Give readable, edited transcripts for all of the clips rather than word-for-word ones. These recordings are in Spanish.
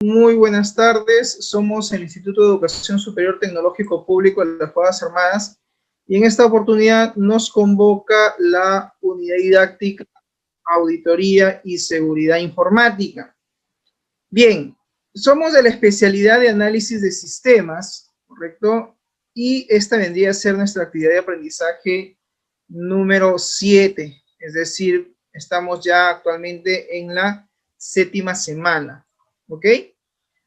Muy buenas tardes, somos el Instituto de Educación Superior Tecnológico Público de las Fuerzas Armadas y en esta oportunidad nos convoca la Unidad Didáctica, Auditoría y Seguridad Informática. Bien, somos de la especialidad de análisis de sistemas, ¿correcto? Y esta vendría a ser nuestra actividad de aprendizaje número 7, es decir, estamos ya actualmente en la 7ª semana, ¿ok?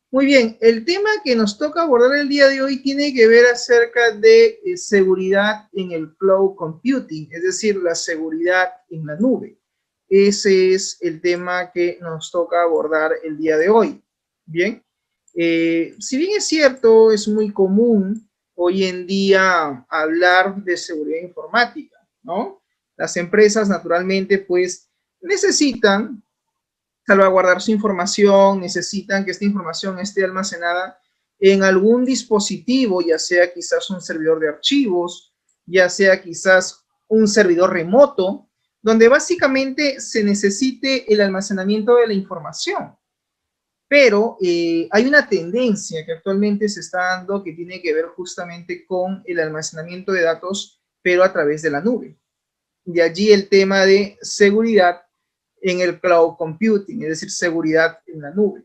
Muy bien, el tema que nos toca abordar el día de hoy tiene que ver acerca de seguridad en el cloud computing, es decir, la seguridad en la nube. Ese es el tema que nos toca abordar el día de hoy. Bien, si bien es cierto, es muy común hoy en día hablar de seguridad informática, ¿no? Las empresas naturalmente pues necesitan salvaguardar su información, necesitan que esta información esté almacenada en algún dispositivo, ya sea quizás un servidor de archivos, ya sea quizás un servidor remoto, donde básicamente se necesite el almacenamiento de la información. Pero hay una tendencia que actualmente se está dando que tiene que ver justamente con el almacenamiento de datos, pero a través de la nube. De allí el tema de seguridad en el cloud computing, es decir, seguridad en la nube.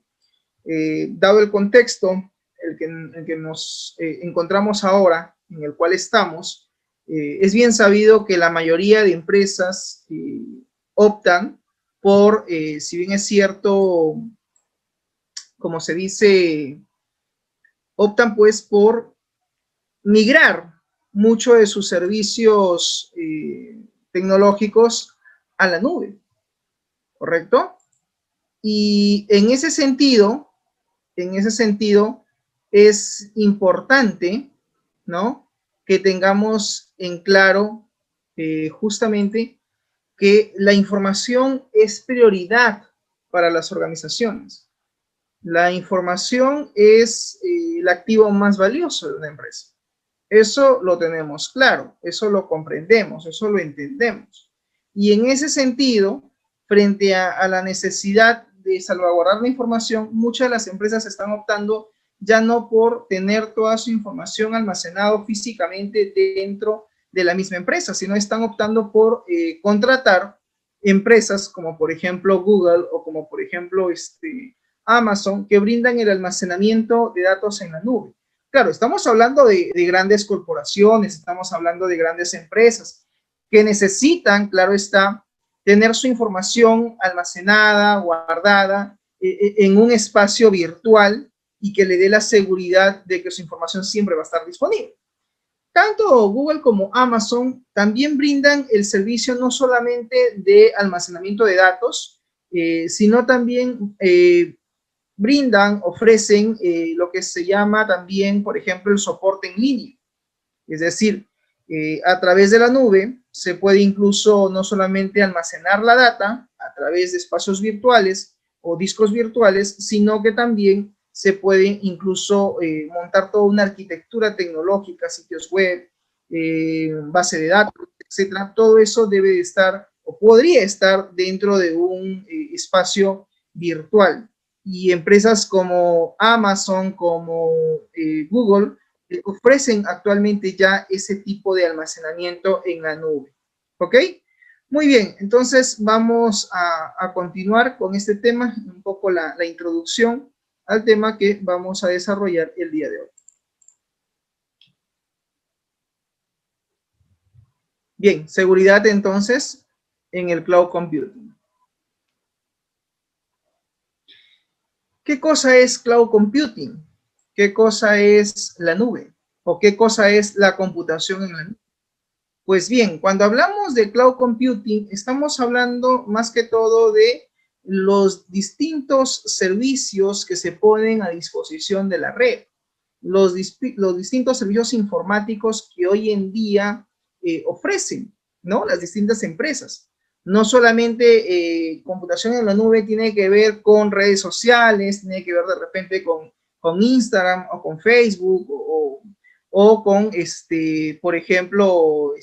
Dado el contexto en el que nos encontramos ahora, en el cual estamos, es bien sabido que la mayoría de empresas optan por, si bien es cierto, como se dice, optan pues por migrar mucho de sus servicios tecnológicos a la nube, ¿correcto? Y en ese sentido es importante, ¿no?, que tengamos en claro justamente que la información es prioridad para las organizaciones. La información es el activo más valioso de una empresa. Eso lo tenemos claro, eso lo comprendemos, eso lo entendemos. Y en ese sentido, frente a la necesidad de salvaguardar la información, muchas de las empresas están optando ya no por tener toda su información almacenada físicamente dentro de la misma empresa, sino están optando por contratar empresas como por ejemplo Google o como por ejemplo Amazon, que brindan el almacenamiento de datos en la nube. Claro, estamos hablando de grandes corporaciones, estamos hablando de grandes empresas que necesitan, claro está, tener su información almacenada, guardada en un espacio virtual y que le dé la seguridad de que su información siempre va a estar disponible. Tanto Google como Amazon también brindan el servicio no solamente de almacenamiento de datos, sino también ofrecen lo que se llama también, por ejemplo, el soporte en línea. Es decir, a través de la nube se puede incluso no solamente almacenar la data a través de espacios virtuales o discos virtuales, sino que también se puede incluso montar toda una arquitectura tecnológica, sitios web, base de datos, etcétera. Todo eso debe de estar o podría estar dentro de un espacio virtual. Y empresas como Amazon, como Google, ofrecen actualmente ya ese tipo de almacenamiento en la nube. ¿Ok? Muy bien, entonces vamos a continuar con este tema, un poco la introducción al tema que vamos a desarrollar el día de hoy. Bien, seguridad entonces en el cloud computing. ¿Qué cosa es cloud computing? ¿Qué cosa es la nube? ¿O qué cosa es la computación en la nube? Pues bien, cuando hablamos de cloud computing, estamos hablando más que todo de los distintos servicios que se ponen a disposición de la red, los distintos servicios informáticos que hoy en día ofrecen, ¿no?, las distintas empresas. No solamente computación en la nube tiene que ver con redes sociales, tiene que ver de repente con Instagram o con Facebook o con, por ejemplo,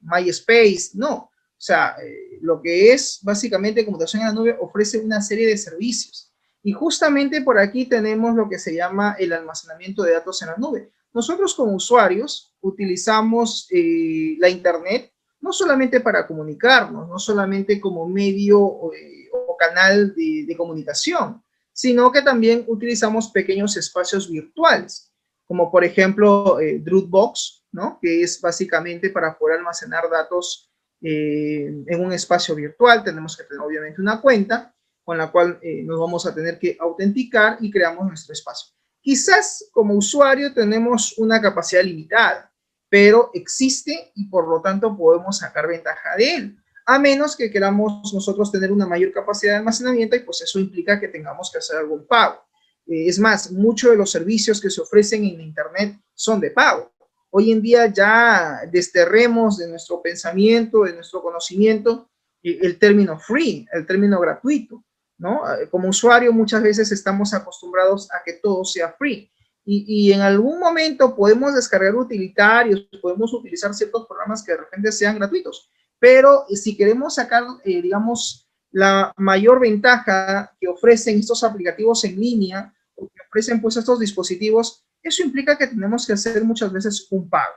MySpace, no. sea, lo que es básicamente computación en la nube ofrece una serie de servicios. Y justamente por aquí tenemos lo que se llama el almacenamiento de datos en la nube. Nosotros como usuarios utilizamos la Internet no solamente para comunicarnos, no solamente como medio o canal de comunicación, sino que también utilizamos pequeños espacios virtuales, como por ejemplo Dropbox, ¿no? Que es básicamente para poder almacenar datos en un espacio virtual. Tenemos que tener obviamente una cuenta con la cual nos vamos a tener que autenticar y creamos nuestro espacio. Quizás como usuario tenemos una capacidad limitada, pero existe y por lo tanto podemos sacar ventaja de él, a menos que queramos nosotros tener una mayor capacidad de almacenamiento y pues eso implica que tengamos que hacer algún pago. Es más, muchos de los servicios que se ofrecen en Internet son de pago. Hoy en día ya desterremos de nuestro pensamiento, de nuestro conocimiento, el término free, el término gratuito, ¿no? Como usuario muchas veces estamos acostumbrados a que todo sea free. Y en algún momento podemos descargar utilitarios, podemos utilizar ciertos programas que de repente sean gratuitos, pero si queremos sacar, digamos, la mayor ventaja que ofrecen estos aplicativos en línea, o que ofrecen pues estos dispositivos, eso implica que tenemos que hacer muchas veces un pago,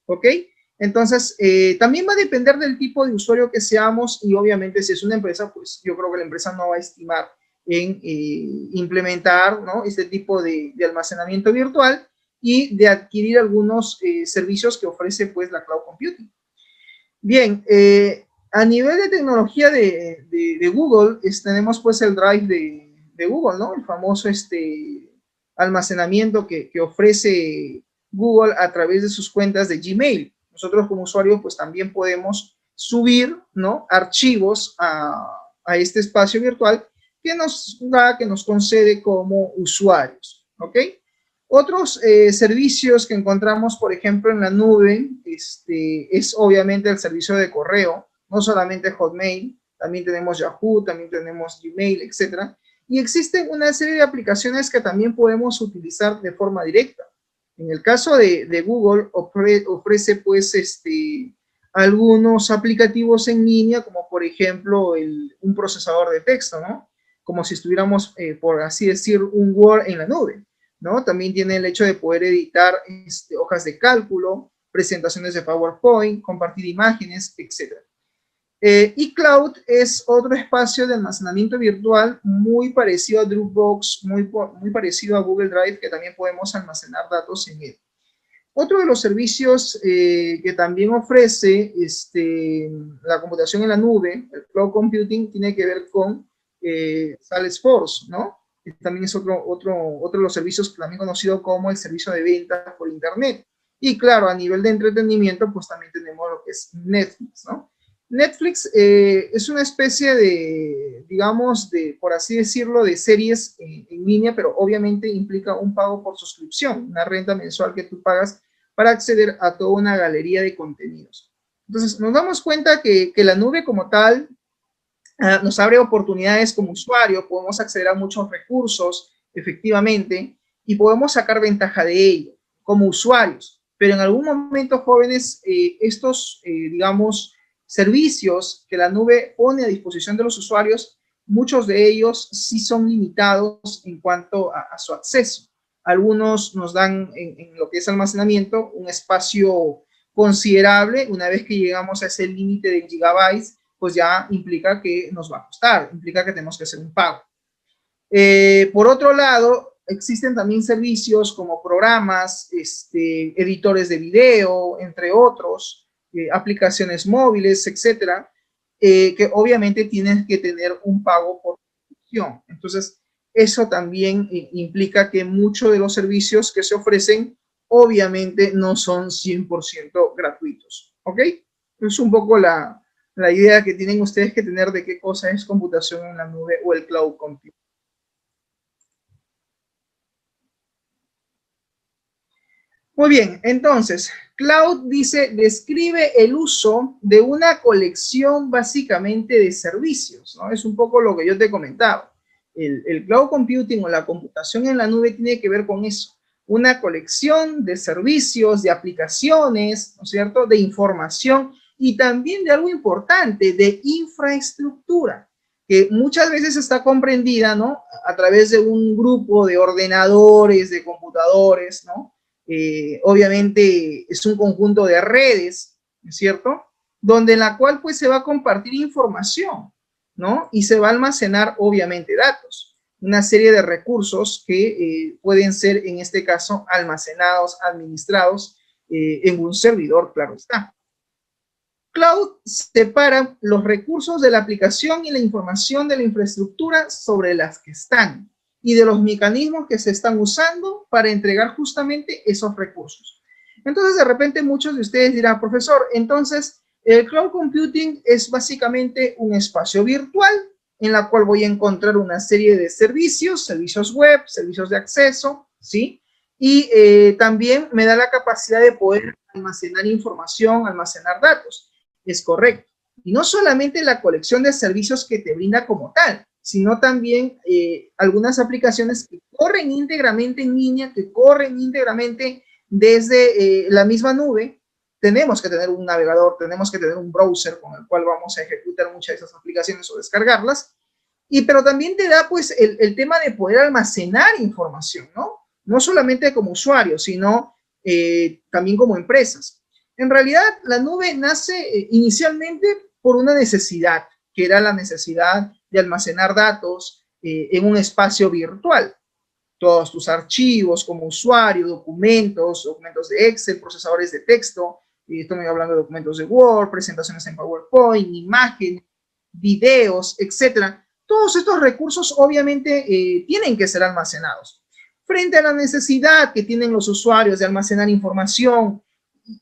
¿ok? Entonces, también va a depender del tipo de usuario que seamos y obviamente si es una empresa, pues yo creo que la empresa no va a estimar en implementar, ¿no? Este tipo de almacenamiento virtual y de adquirir algunos servicios que ofrece pues la cloud computing. Bien, a nivel de tecnología de Google, tenemos pues el Drive de Google, ¿no? El famoso almacenamiento que ofrece Google a través de sus cuentas de Gmail. Nosotros como usuarios pues también podemos subir, ¿no? Archivos a este espacio virtual que nos concede como usuarios, ¿ok? Otros servicios que encontramos, por ejemplo, en la nube, es obviamente el servicio de correo, no solamente Hotmail, también tenemos Yahoo, también tenemos Gmail, etc. Y existen una serie de aplicaciones que también podemos utilizar de forma directa. En el caso de Google, ofrece pues algunos aplicativos en línea, como por ejemplo un procesador de texto, ¿no? Como si estuviéramos, por así decir, un Word en la nube, ¿no? También tiene el hecho de poder editar hojas de cálculo, presentaciones de PowerPoint, compartir imágenes, etc. Y Cloud es otro espacio de almacenamiento virtual muy parecido a Dropbox, muy parecido a Google Drive, que también podemos almacenar datos en él. Otro de los servicios que también ofrece la computación en la nube, el cloud computing, tiene que ver con Salesforce, ¿no? Que también es otro de los servicios también conocido como el servicio de ventas por internet. Y claro, a nivel de entretenimiento, pues también tenemos lo que es Netflix, ¿no? Netflix es una especie de, digamos, por así decirlo, de series en línea, pero obviamente implica un pago por suscripción, una renta mensual que tú pagas para acceder a toda una galería de contenidos. Entonces, nos damos cuenta que la nube como tal nos abre oportunidades como usuario, podemos acceder a muchos recursos, efectivamente, y podemos sacar ventaja de ello como usuarios. Pero en algún momento, jóvenes, digamos, servicios que la nube pone a disposición de los usuarios, muchos de ellos sí son limitados en cuanto a su acceso. Algunos nos dan en lo que es almacenamiento un espacio considerable. Una vez que llegamos a ese límite de gigabytes, pues ya implica que nos va a costar, implica que tenemos que hacer un pago. Por otro lado, existen también servicios como programas, editores de video, entre otros, aplicaciones móviles, etcétera, que obviamente tienen que tener un pago por suscripción. Entonces, eso también implica que muchos de los servicios que se ofrecen obviamente no son 100% gratuitos, ¿ok? Es un poco la idea que tienen ustedes que tener de qué cosa es computación en la nube o el cloud computing. Muy bien, entonces, cloud describe el uso de una colección básicamente de servicios, ¿no? Es un poco lo que yo te comentaba. El cloud computing o la computación en la nube tiene que ver con eso, una colección de servicios, de aplicaciones, ¿no es cierto?, de información y también de algo importante, de infraestructura, que muchas veces está comprendida, ¿no? A través de un grupo de ordenadores, de computadores, ¿no? Obviamente es un conjunto de redes, ¿no es cierto? Donde en la cual pues se va a compartir información, ¿no? Y se va a almacenar obviamente datos, una serie de recursos que pueden ser en este caso almacenados, administrados en un servidor, claro está. Cloud separa los recursos de la aplicación y la información de la infraestructura sobre las que están y de los mecanismos que se están usando para entregar justamente esos recursos. Entonces, de repente, muchos de ustedes dirán, profesor, entonces, el cloud computing es básicamente un espacio virtual en la cual voy a encontrar una serie de servicios, servicios web, servicios de acceso, ¿sí? Y también me da la capacidad de poder almacenar información, almacenar datos. Es correcto. Y no solamente la colección de servicios que te brinda como tal, sino también algunas aplicaciones que corren íntegramente en línea, que corren íntegramente desde la misma nube. Tenemos que tener un navegador, tenemos que tener un browser con el cual vamos a ejecutar muchas de esas aplicaciones o descargarlas. Pero también te da pues el tema de poder almacenar información, ¿no? No solamente como usuario, sino también como empresas. En realidad, la nube nace inicialmente por una necesidad, que era la necesidad de almacenar datos en un espacio virtual. Todos tus archivos como usuario, documentos de Excel, procesadores de texto, estoy hablando de documentos de Word, presentaciones en PowerPoint, imágenes, videos, etcétera. Todos estos recursos obviamente tienen que ser almacenados. Frente a la necesidad que tienen los usuarios de almacenar información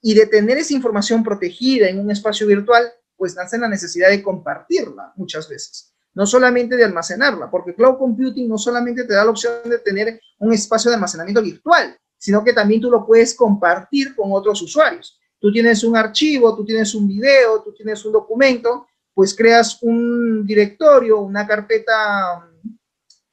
y de tener esa información protegida en un espacio virtual, pues nace la necesidad de compartirla muchas veces, no solamente de almacenarla, porque cloud computing no solamente te da la opción de tener un espacio de almacenamiento virtual, sino que también tú lo puedes compartir con otros usuarios. Tú tienes un archivo, tú tienes un video, tú tienes un documento, pues creas un directorio, una carpeta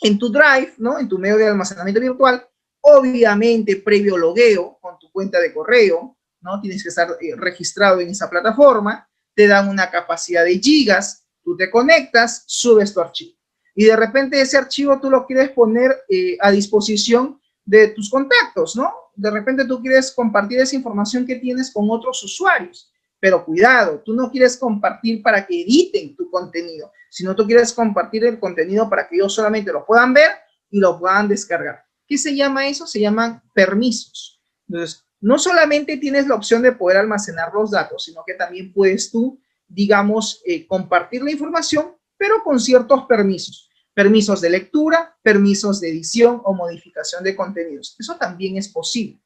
en tu Drive, ¿no? En tu medio de almacenamiento virtual, obviamente previo logueo con tu cuenta de correo, ¿no? Tienes que estar registrado en esa plataforma, te dan una capacidad de gigas, tú te conectas, subes tu archivo. Y de repente ese archivo tú lo quieres poner a disposición de tus contactos, ¿no? De repente tú quieres compartir esa información que tienes con otros usuarios. Pero cuidado, tú no quieres compartir para que editen tu contenido, sino tú quieres compartir el contenido para que ellos solamente lo puedan ver y lo puedan descargar. ¿Qué se llama eso? Se llaman permisos. Entonces, no solamente tienes la opción de poder almacenar los datos, sino que también puedes tú, digamos, compartir la información, pero con ciertos permisos. Permisos de lectura, permisos de edición o modificación de contenidos. Eso también es posible.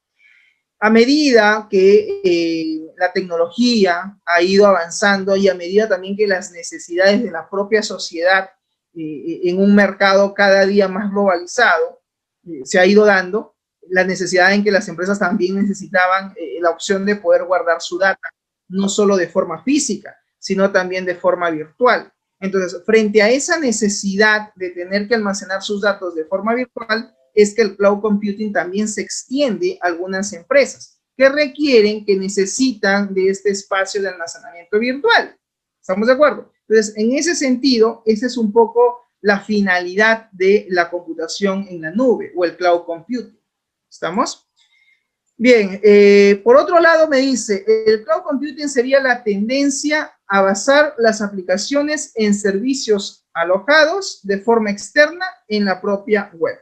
A medida que la tecnología ha ido avanzando y a medida también que las necesidades de la propia sociedad en un mercado cada día más globalizado se ha ido dando, la necesidad en que las empresas también necesitaban la opción de poder guardar su data, no solo de forma física, sino también de forma virtual. Entonces, frente a esa necesidad de tener que almacenar sus datos de forma virtual, es que el cloud computing también se extiende a algunas empresas que requieren, que necesitan de este espacio de almacenamiento virtual. ¿Estamos de acuerdo? Entonces, en ese sentido, esa es un poco la finalidad de la computación en la nube o el cloud computing. ¿Estamos? Bien, por otro lado me dice, el cloud computing sería la tendencia a basar las aplicaciones en servicios alojados de forma externa en la propia web.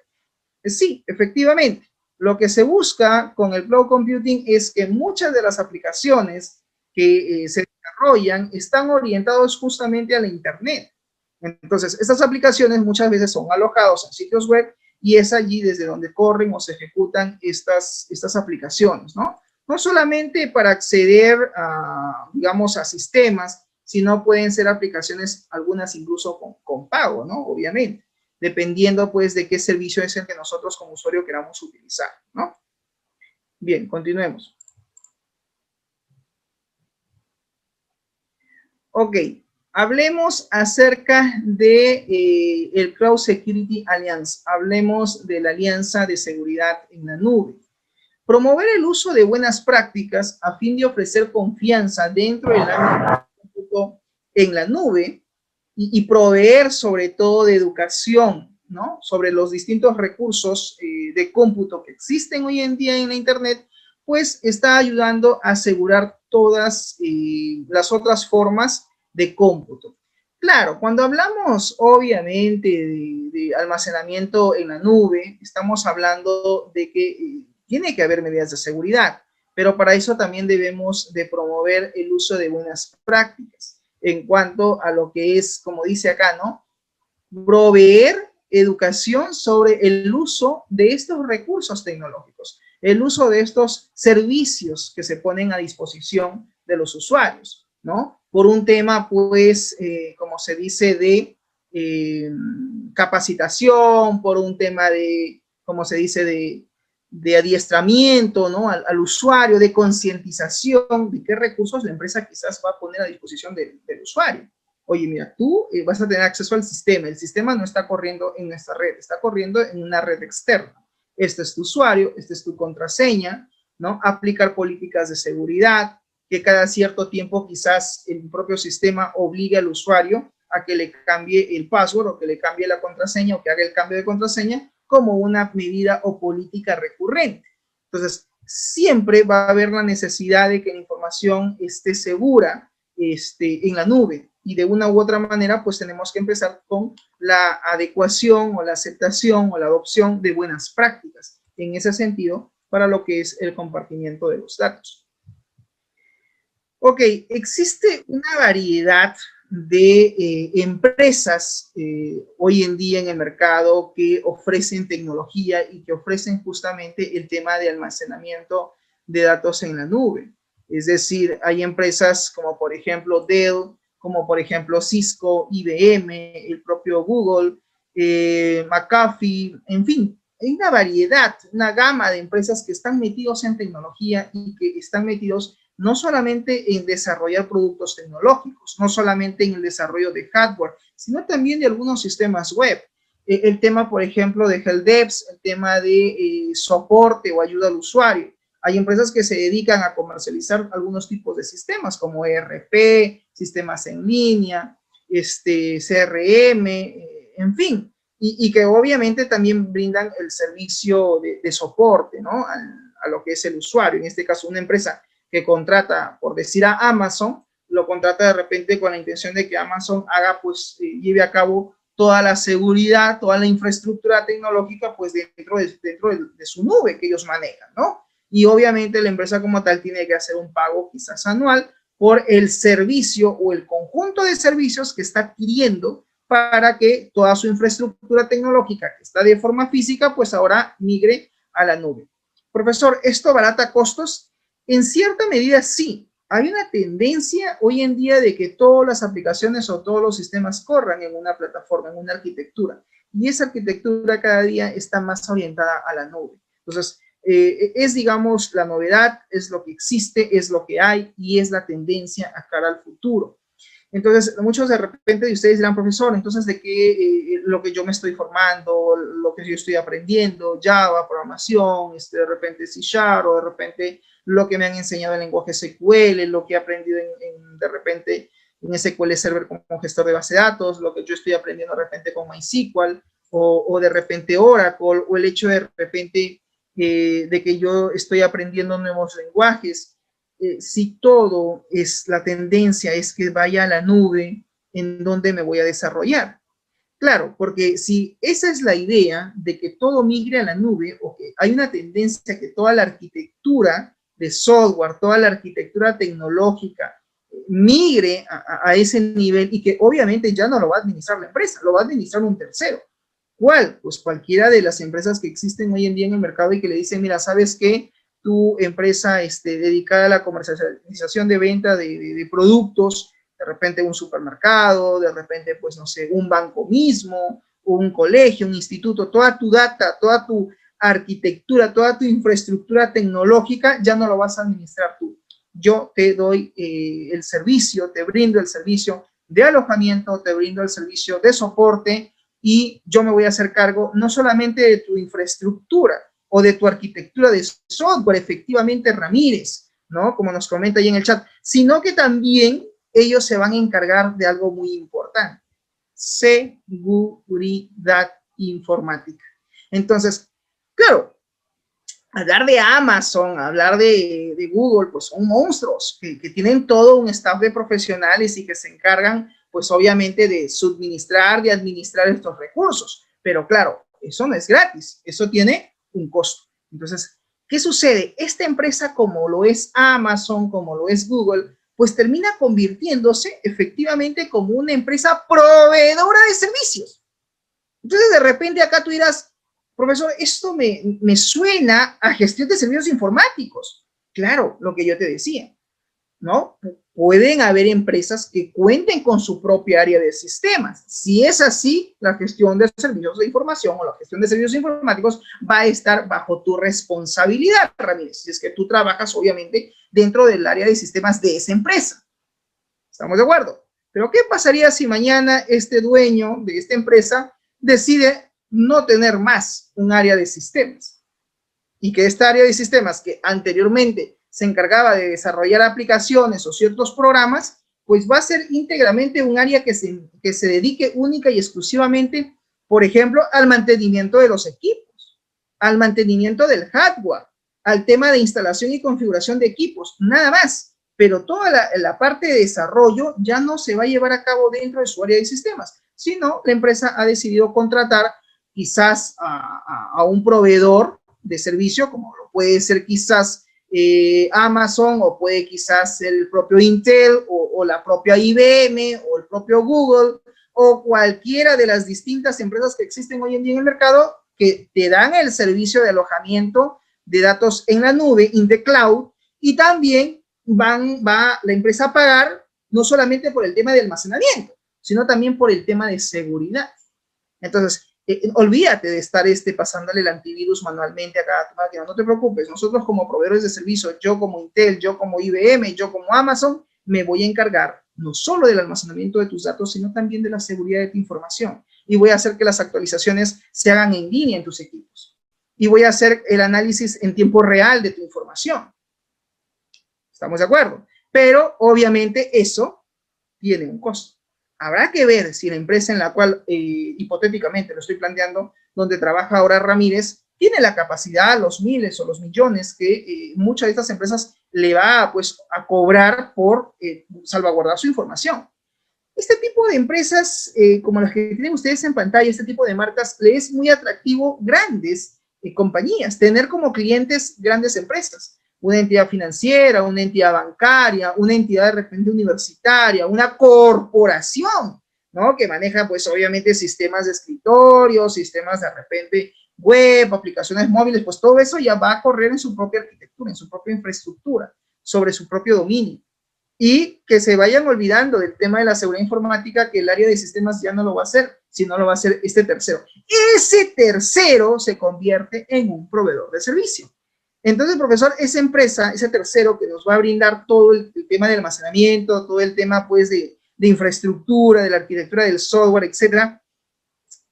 Sí, efectivamente. Lo que se busca con el cloud computing es que muchas de las aplicaciones que se desarrollan están orientados justamente a la Internet. Entonces, estas aplicaciones muchas veces son alojados en sitios web y es allí desde donde corren o se ejecutan estas aplicaciones, ¿no? No solamente para acceder a, digamos, a sistemas, sino pueden ser aplicaciones, algunas incluso con pago, ¿no? Obviamente, dependiendo pues de qué servicio es el que nosotros como usuario queramos utilizar, ¿no? Bien, continuemos. Ok, hablemos acerca de el Cloud Security Alliance, hablemos de la Alianza de Seguridad en la Nube. Promover el uso de buenas prácticas a fin de ofrecer confianza dentro del ámbito en la nube y proveer sobre todo de educación, ¿no? Sobre los distintos recursos de cómputo que existen hoy en día en la Internet, pues está ayudando a asegurar todas las otras formas de cómputo. Claro, cuando hablamos obviamente de almacenamiento en la nube, estamos hablando de que tiene que haber medidas de seguridad, pero para eso también debemos de promover el uso de buenas prácticas en cuanto a lo que es, como dice acá, ¿no? Proveer educación sobre el uso de estos recursos tecnológicos, el uso de estos servicios que se ponen a disposición de los usuarios, ¿no? Por un tema, pues, como se dice, de capacitación, por un tema de, como se dice, de adiestramiento, ¿no? Al usuario, de concientización de qué recursos la empresa quizás va a poner a disposición del usuario. Oye, mira, tú vas a tener acceso al sistema. El sistema no está corriendo en nuestra red, está corriendo en una red externa. Este es tu usuario, esta es tu contraseña, ¿no? Aplicar políticas de seguridad, que cada cierto tiempo quizás el propio sistema obligue al usuario a que le cambie el password o que le cambie la contraseña o que haga el cambio de contraseña como una medida o política recurrente. Entonces, siempre va a haber la necesidad de que la información esté segura en la nube y de una u otra manera pues tenemos que empezar con la adecuación o la aceptación o la adopción de buenas prácticas en ese sentido para lo que es el compartimiento de los datos. Ok, existe una variedad de empresas hoy en día en el mercado que ofrecen tecnología y que ofrecen justamente el tema de almacenamiento de datos en la nube. Es decir, hay empresas como por ejemplo Dell, como por ejemplo Cisco, IBM, el propio Google, McAfee, en fin, hay una variedad, una gama de empresas que están metidos en tecnología y que están metidos no solamente en desarrollar productos tecnológicos, no solamente en el desarrollo de hardware, sino también de algunos sistemas web. El tema, por ejemplo, de helpdevs, el tema de soporte o ayuda al usuario. Hay empresas que se dedican a comercializar algunos tipos de sistemas como ERP, sistemas en línea, CRM, en fin, y que obviamente también brindan el servicio de soporte, ¿no? A lo que es el usuario. En este caso, una empresa que contrata, por decir a Amazon, lo contrata de repente con la intención de que Amazon haga, pues, lleve a cabo toda la seguridad, toda la infraestructura tecnológica, pues, dentro de su nube que ellos manejan, ¿no? Y obviamente la empresa como tal tiene que hacer un pago quizás anual por el servicio o el conjunto de servicios que está adquiriendo para que toda su infraestructura tecnológica que está de forma física, pues ahora migre a la nube. Profesor, ¿esto abarata costos? En cierta medida sí. Hay una tendencia hoy en día de que todas las aplicaciones o todos los sistemas corran en una plataforma, en una arquitectura. Y esa arquitectura cada día está más orientada a la nube. Entonces, es, digamos, la novedad, es lo que existe, es lo que hay y es la tendencia a cara al futuro. Entonces, muchos de repente de ustedes dirán, profesor, entonces, ¿de qué lo que yo me estoy formando, lo que yo estoy aprendiendo, Java, programación, de repente C# o de repente lo que me han enseñado en lenguaje SQL, lo que he aprendido de repente en SQL Server como gestor de base de datos, lo que yo estoy aprendiendo de repente con MySQL o de repente Oracle, o el hecho de repente de que yo estoy aprendiendo nuevos lenguajes? Si todo es la tendencia es que vaya a la nube, ¿en dónde me voy a desarrollar? Claro, porque si esa es la idea de que todo migre a la nube, o que hay una tendencia a que toda la arquitectura de software, toda la arquitectura tecnológica migre a ese nivel y que obviamente ya no lo va a administrar la empresa, lo va a administrar un tercero. ¿Cuál? Pues cualquiera de las empresas que existen hoy en día en el mercado y que le dicen, mira, ¿sabes qué? Tu empresa dedicada a la comercialización de venta de productos, de repente un supermercado, de repente, pues no sé, un banco mismo, un colegio, un instituto, toda tu data, toda tu arquitectura, toda tu infraestructura tecnológica, ya no lo vas a administrar tú. Yo te doy el servicio, te brindo el servicio de alojamiento, te brindo el servicio de soporte y yo me voy a hacer cargo no solamente de tu infraestructura, o de tu arquitectura de software, efectivamente, Ramírez, ¿no? Como nos comenta ahí en el chat, sino que también ellos se van a encargar de algo muy importante: seguridad informática. Entonces, claro, hablar de Amazon, hablar de Google, pues son monstruos que tienen todo un staff de profesionales y que se encargan, pues obviamente, de suministrar, de administrar estos recursos. Pero claro, eso no es gratis, eso tiene un costo. Entonces, ¿qué sucede? Esta empresa, como lo es Amazon, como lo es Google, pues termina convirtiéndose efectivamente como una empresa proveedora de servicios. Entonces, de repente acá tú dirás, profesor, esto me suena a gestión de servicios informáticos. Claro, lo que yo te decía, ¿no? Pueden haber empresas que cuenten con su propia área de sistemas. Si es así, la gestión de servicios de información o la gestión de servicios informáticos va a estar bajo tu responsabilidad, Ramírez, si es que tú trabajas, obviamente, dentro del área de sistemas de esa empresa. ¿Estamos de acuerdo? Pero ¿qué pasaría si mañana este dueño de esta empresa decide no tener más un área de sistemas? Y que esta área de sistemas, que anteriormente se encargaba de desarrollar aplicaciones o ciertos programas, pues va a ser íntegramente un área que se dedique única y exclusivamente, por ejemplo, al mantenimiento de los equipos, al mantenimiento del hardware, al tema de instalación y configuración de equipos, nada más. Pero toda la parte de desarrollo ya no se va a llevar a cabo dentro de su área de sistemas, sino la empresa ha decidido contratar quizás a un proveedor de servicio, como lo puede ser quizás Amazon, o puede quizás el propio Intel, o la propia IBM, o el propio Google, o cualquiera de las distintas empresas que existen hoy en día en el mercado, que te dan el servicio de alojamiento de datos en la nube, in the cloud, y también va la empresa a pagar no solamente por el tema de almacenamiento, sino también por el tema de seguridad. Entonces, olvídate de estar pasándole el antivirus manualmente a cada máquina. No te preocupes, nosotros como proveedores de servicio, yo como Intel, yo como IBM, yo como Amazon, me voy a encargar no solo del almacenamiento de tus datos, sino también de la seguridad de tu información. Y voy a hacer que las actualizaciones se hagan en línea en tus equipos. Y voy a hacer el análisis en tiempo real de tu información. ¿Estamos de acuerdo? Pero obviamente eso tiene un costo. Habrá que ver si la empresa en la cual hipotéticamente lo estoy planteando, donde trabaja ahora Ramírez, tiene la capacidad, los miles o los millones que muchas de estas empresas le va pues, a cobrar por salvaguardar su información. Este tipo de empresas, como las que tienen ustedes en pantalla, este tipo de marcas, le es muy atractivo grandes compañías, tener como clientes grandes empresas. Una entidad financiera, una entidad bancaria, una entidad de repente universitaria, una corporación, ¿no? Que maneja, pues, obviamente, sistemas de escritorio, sistemas de repente web, aplicaciones móviles, pues todo eso ya va a correr en su propia arquitectura, en su propia infraestructura, sobre su propio dominio. Y que se vayan olvidando del tema de la seguridad informática, que el área de sistemas ya no lo va a hacer, sino lo va a hacer este tercero. Ese tercero se convierte en un proveedor de servicio. Entonces, profesor, esa empresa, ese tercero que nos va a brindar todo el tema de almacenamiento, todo el tema, pues, de infraestructura, de la arquitectura del software, etcétera,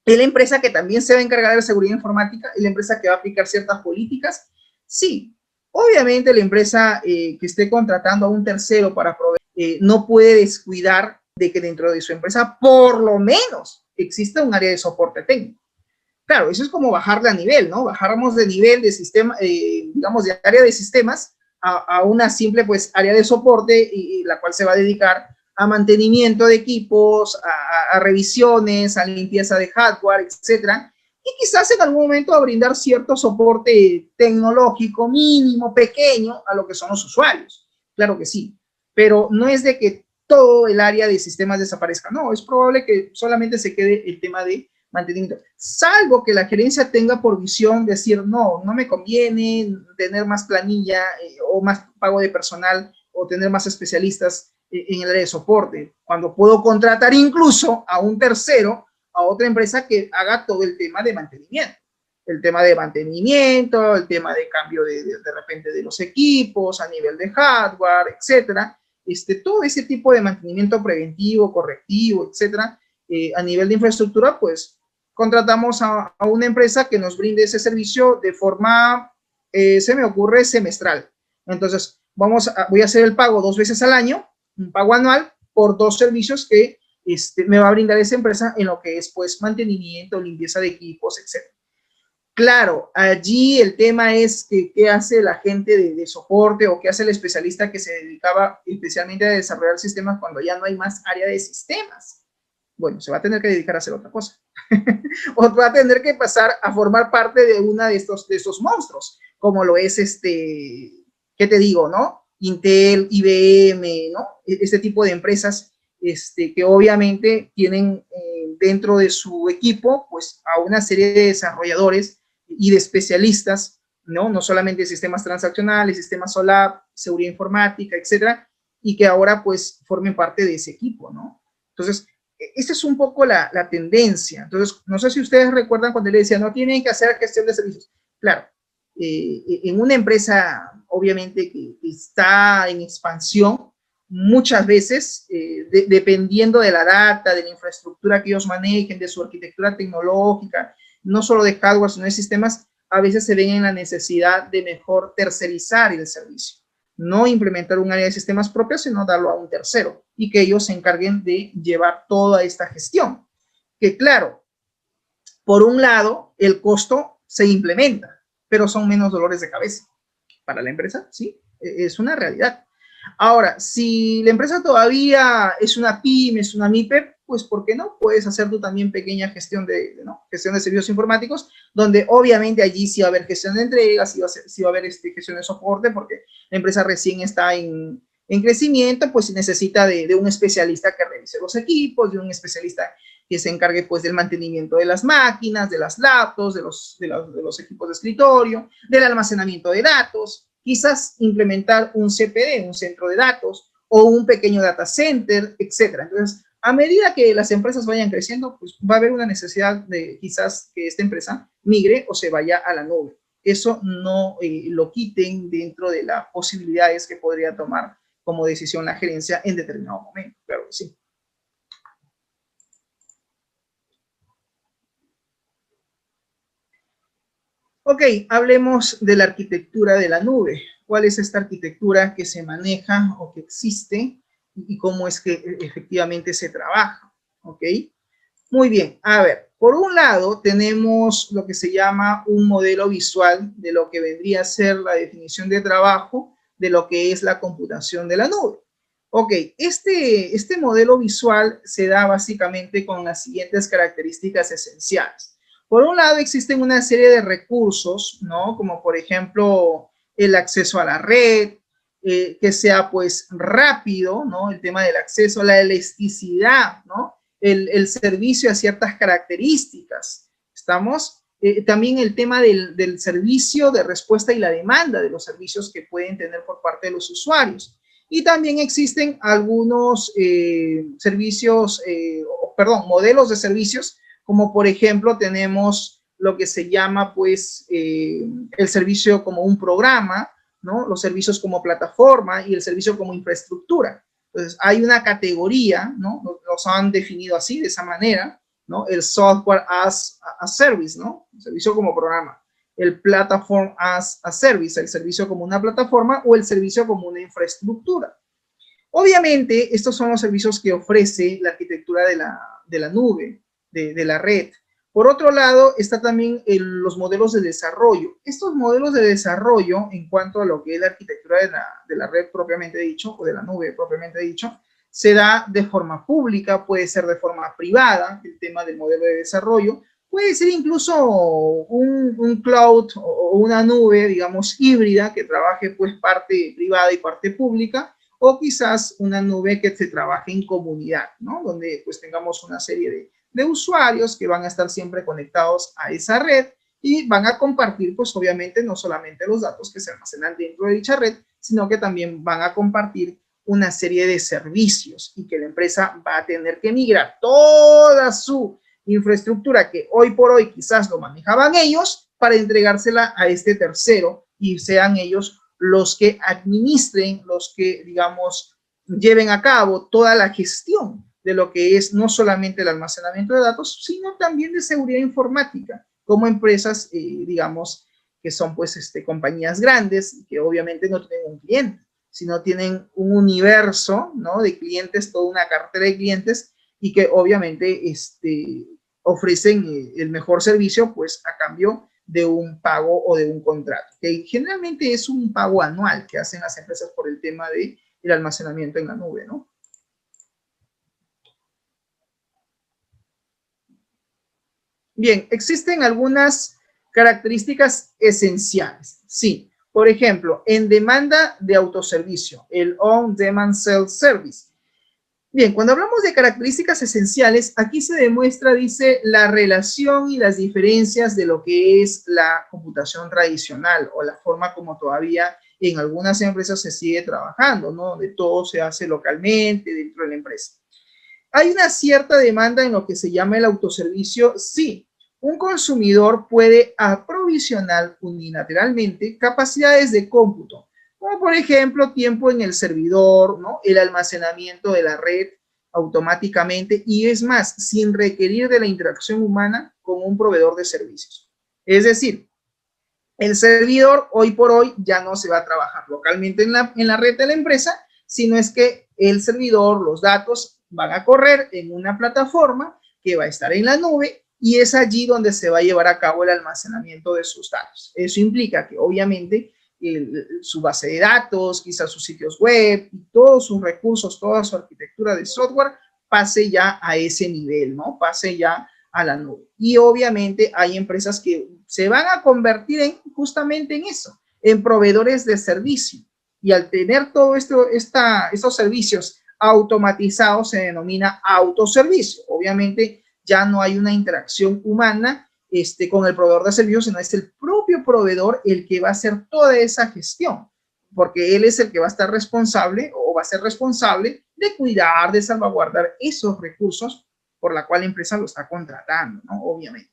es la empresa que también se va a encargar de la seguridad informática, es la empresa que va a aplicar ciertas políticas. Sí, obviamente la empresa que esté contratando a un tercero para proveer no puede descuidar de que dentro de su empresa por lo menos exista un área de soporte técnico. Claro, eso es como bajarle a nivel, ¿no? Bajáramos de nivel de sistema, digamos, de área de sistemas a una simple, pues, área de soporte, y la cual se va a dedicar a mantenimiento de equipos, a revisiones, a limpieza de hardware, etcétera. Y quizás en algún momento a brindar cierto soporte tecnológico mínimo, pequeño, a lo que son los usuarios. Claro que sí, pero no es de que todo el área de sistemas desaparezca. No, es probable que solamente se quede el tema de mantenimiento, salvo que la gerencia tenga por visión decir, no me conviene tener más planilla o más pago de personal o tener más especialistas en el área de soporte, cuando puedo contratar incluso a un tercero, a otra empresa que haga todo el tema de mantenimiento. El tema de mantenimiento, el tema de cambio de repente de los equipos a nivel de hardware, etcétera. Todo ese tipo de mantenimiento preventivo, correctivo, etcétera, a nivel de infraestructura, pues contratamos a una empresa que nos brinde ese servicio de forma, se me ocurre, semestral. Entonces, voy a hacer el pago 2 veces al año, un pago anual, por 2 servicios que me va a brindar esa empresa en lo que es, pues, mantenimiento, limpieza de equipos, etc. Claro, allí el tema es que qué hace la gente de soporte o qué hace el especialista que se dedicaba especialmente a desarrollar sistemas cuando ya no hay más área de sistemas. Bueno, se va a tener que dedicar a hacer otra cosa. O va a tener que pasar a formar parte de una de estos monstruos, como lo es ¿qué te digo, no? Intel, IBM, ¿no? Este tipo de empresas que obviamente tienen dentro de su equipo, pues, a una serie de desarrolladores y de especialistas, ¿no? No solamente sistemas transaccionales, sistemas SOLAP, seguridad informática, etcétera, y que ahora, pues, formen parte de ese equipo, ¿no? Entonces, esta es un poco la tendencia. Entonces, no sé si ustedes recuerdan cuando le decía, no tienen que hacer gestión de servicios. Claro, en una empresa, obviamente, que está en expansión, muchas veces, dependiendo de la data, de la infraestructura que ellos manejen, de su arquitectura tecnológica, no solo de hardware, sino de sistemas, a veces se ven en la necesidad de mejor tercerizar el servicio. No implementar un área de sistemas propios, sino darlo a un tercero y que ellos se encarguen de llevar toda esta gestión. Que claro, por un lado, el costo se implementa, pero son menos dolores de cabeza. Para la empresa, sí, es una realidad. Ahora, si la empresa todavía es una pyme, es una MIPE, pues ¿por qué no? Puedes hacer tú también pequeña gestión gestión de servicios informáticos, donde obviamente allí sí va a haber gestión de entregas, sí va a haber gestión de soporte, porque la empresa recién está en crecimiento, pues necesita de un especialista que revise los equipos, de un especialista que se encargue pues del mantenimiento de las máquinas, de las laptops, de los equipos de escritorio, del almacenamiento de datos, quizás implementar un CPD, un centro de datos, o un pequeño data center, etc. Entonces, a medida que las empresas vayan creciendo, pues va a haber una necesidad de quizás que esta empresa migre o se vaya a la nube. Eso no lo quiten dentro de las posibilidades que podría tomar como decisión la gerencia en determinado momento. Claro que sí. Ok, hablemos de la arquitectura de la nube. ¿Cuál es esta arquitectura que se maneja o que existe y cómo es que efectivamente se trabaja? Ok, muy bien. A ver, por un lado tenemos lo que se llama un modelo visual de lo que vendría a ser la definición de trabajo de lo que es la computación de la nube. Ok, este modelo visual se da básicamente con las siguientes características esenciales. Por un lado, existen una serie de recursos, ¿no? Como por ejemplo, el acceso a la red, que sea pues rápido, ¿no? El tema del acceso, la elasticidad, ¿no? El servicio a ciertas características. ¿Estamos? También el tema del servicio de respuesta y la demanda de los servicios que pueden tener por parte de los usuarios. Y también existen algunos servicios, modelos de servicios, como por ejemplo tenemos lo que se llama pues el servicio como un programa, ¿no? Los servicios como plataforma y el servicio como infraestructura. Entonces hay una categoría, ¿no? Los han definido así, de esa manera, ¿no? El software as a service, ¿no? El servicio como programa. El platform as a service, el servicio como una plataforma o el servicio como una infraestructura. Obviamente, estos son los servicios que ofrece la arquitectura de la nube, de la red. Por otro lado, está también los modelos de desarrollo. Estos modelos de desarrollo, en cuanto a lo que es la arquitectura de la red propiamente dicho, o de la nube propiamente dicho, se da de forma pública, puede ser de forma privada, el tema del modelo de desarrollo, puede ser incluso un cloud o una nube, digamos, híbrida, que trabaje pues parte privada y parte pública, o quizás una nube que se trabaje en comunidad, ¿no? Donde pues tengamos una serie de usuarios que van a estar siempre conectados a esa red y van a compartir, pues obviamente, no solamente los datos que se almacenan dentro de dicha red, sino que también van a compartir una serie de servicios y que la empresa va a tener que migrar toda su infraestructura que hoy por hoy quizás lo manejaban ellos para entregársela a este tercero y sean ellos los que administren, los que, digamos, lleven a cabo toda la gestión de lo que es no solamente el almacenamiento de datos, sino también de seguridad informática, como empresas, digamos, que son pues compañías grandes, que obviamente no tienen un cliente, sino tienen un universo, ¿no?, de clientes, toda una cartera de clientes, y que obviamente ofrecen el mejor servicio pues a cambio de un pago o de un contrato, que generalmente es un pago anual que hacen las empresas por el tema del almacenamiento en la nube, ¿no? Bien, existen algunas características esenciales. Sí, por ejemplo, en demanda de autoservicio, el On-Demand Self-Service. Bien, cuando hablamos de características esenciales, aquí se demuestra, dice, la relación y las diferencias de lo que es la computación tradicional o la forma como todavía en algunas empresas se sigue trabajando, ¿no? De todo se hace localmente dentro de la empresa. ¿Hay una cierta demanda en lo que se llama el autoservicio? Sí. Un consumidor puede aprovisionar unilateralmente capacidades de cómputo, como por ejemplo tiempo en el servidor, ¿no?, el almacenamiento de la red automáticamente, y es más, sin requerir de la interacción humana con un proveedor de servicios. Es decir, el servidor hoy por hoy ya no se va a trabajar localmente en la red de la empresa, sino es que el servidor, los datos van a correr en una plataforma que va a estar en la nube, y es allí donde se va a llevar a cabo el almacenamiento de sus datos. Eso implica que obviamente su base de datos, quizás sus sitios web, y todos sus recursos, toda su arquitectura de software pase ya a ese nivel, ¿no? Pase ya a la nube. Y obviamente hay empresas que se van a convertir justamente en eso, en proveedores de servicio. Y al tener todo estos servicios automatizados se denomina autoservicio. Obviamente ya no hay una interacción humana con el proveedor de servicios, sino es el propio proveedor el que va a hacer toda esa gestión, porque él es el que va a estar responsable o va a ser responsable de cuidar, de salvaguardar esos recursos por la cual la empresa lo está contratando, ¿no? Obviamente.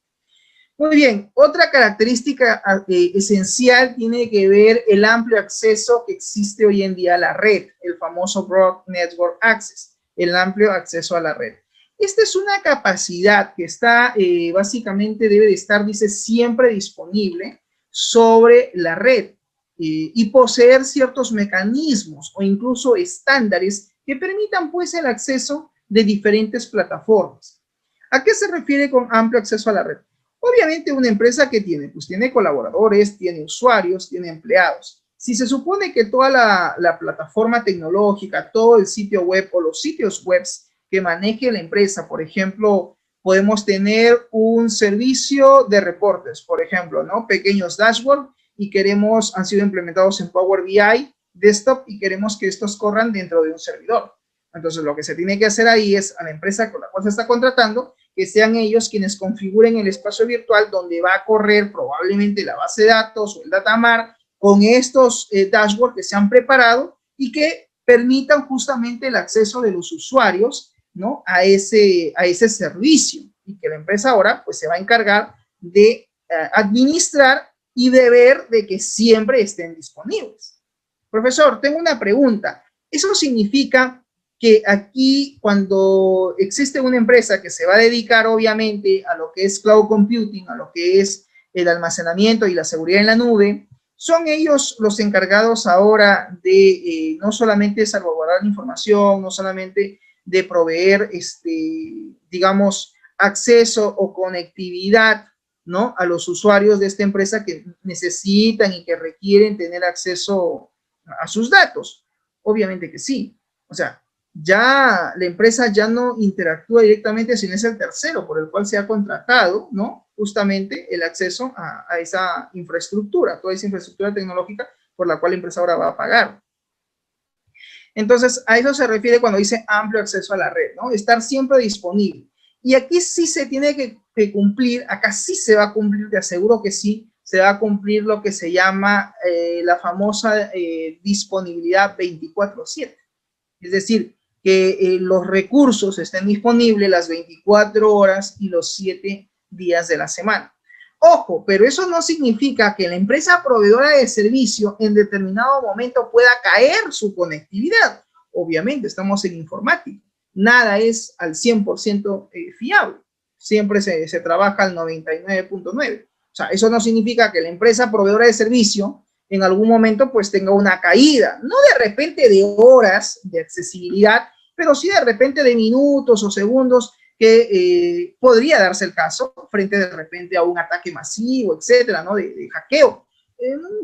Muy bien, otra característica esencial tiene que ver el amplio acceso que existe hoy en día a la red, el famoso Broad Network Access, el amplio acceso a la red. Esta es una capacidad que está, básicamente debe de estar, dice, siempre disponible sobre la red y poseer ciertos mecanismos o incluso estándares que permitan pues el acceso de diferentes plataformas. ¿A qué se refiere con amplio acceso a la red? Obviamente una empresa que tiene, pues tiene colaboradores, tiene usuarios, tiene empleados. Si se supone que toda la plataforma tecnológica, todo el sitio web o los sitios web que maneje la empresa, por ejemplo, podemos tener un servicio de reportes, por ejemplo, ¿no?, pequeños dashboards, y han sido implementados en Power BI Desktop, y queremos que estos corran dentro de un servidor. Entonces, lo que se tiene que hacer ahí es a la empresa con la cual se está contratando, que sean ellos quienes configuren el espacio virtual donde va a correr probablemente la base de datos o el datamar con estos dashboards que se han preparado y que permitan justamente el acceso de los usuarios, ¿no?, a ese servicio, y que la empresa ahora pues se va a encargar de administrar y de ver de que siempre estén disponibles. Profesor, tengo una pregunta. ¿Eso significa que aquí, cuando existe una empresa que se va a dedicar obviamente a lo que es cloud computing, a lo que es el almacenamiento y la seguridad en la nube, son ellos los encargados ahora de no solamente salvaguardar la información, no solamente de proveer, digamos, acceso o conectividad, ¿no?, a los usuarios de esta empresa que necesitan y que requieren tener acceso a sus datos? Obviamente que sí. O sea, ya la empresa ya no interactúa directamente, sino es el tercero por el cual se ha contratado, ¿no?, justamente el acceso a esa infraestructura, toda esa infraestructura tecnológica por la cual la empresa ahora va a pagar. Entonces, a eso se refiere cuando dice amplio acceso a la red, ¿no? Estar siempre disponible. Y aquí sí se tiene que cumplir, acá sí se va a cumplir, te aseguro que sí, se va a cumplir lo que se llama la famosa disponibilidad 24/7. Es decir, que los recursos estén disponibles las 24 horas y los 7 días de la semana. Ojo, pero eso no significa que la empresa proveedora de servicio en determinado momento pueda caer su conectividad. Obviamente, estamos en informática. nada es al 100% fiable. Siempre se trabaja al 99.9. O sea, eso no significa que la empresa proveedora de servicio en algún momento pues tenga una caída, no de repente de horas de accesibilidad, pero sí de repente de minutos o segundos que podría darse el caso frente de repente a un ataque masivo, etcétera, ¿no? De hackeo.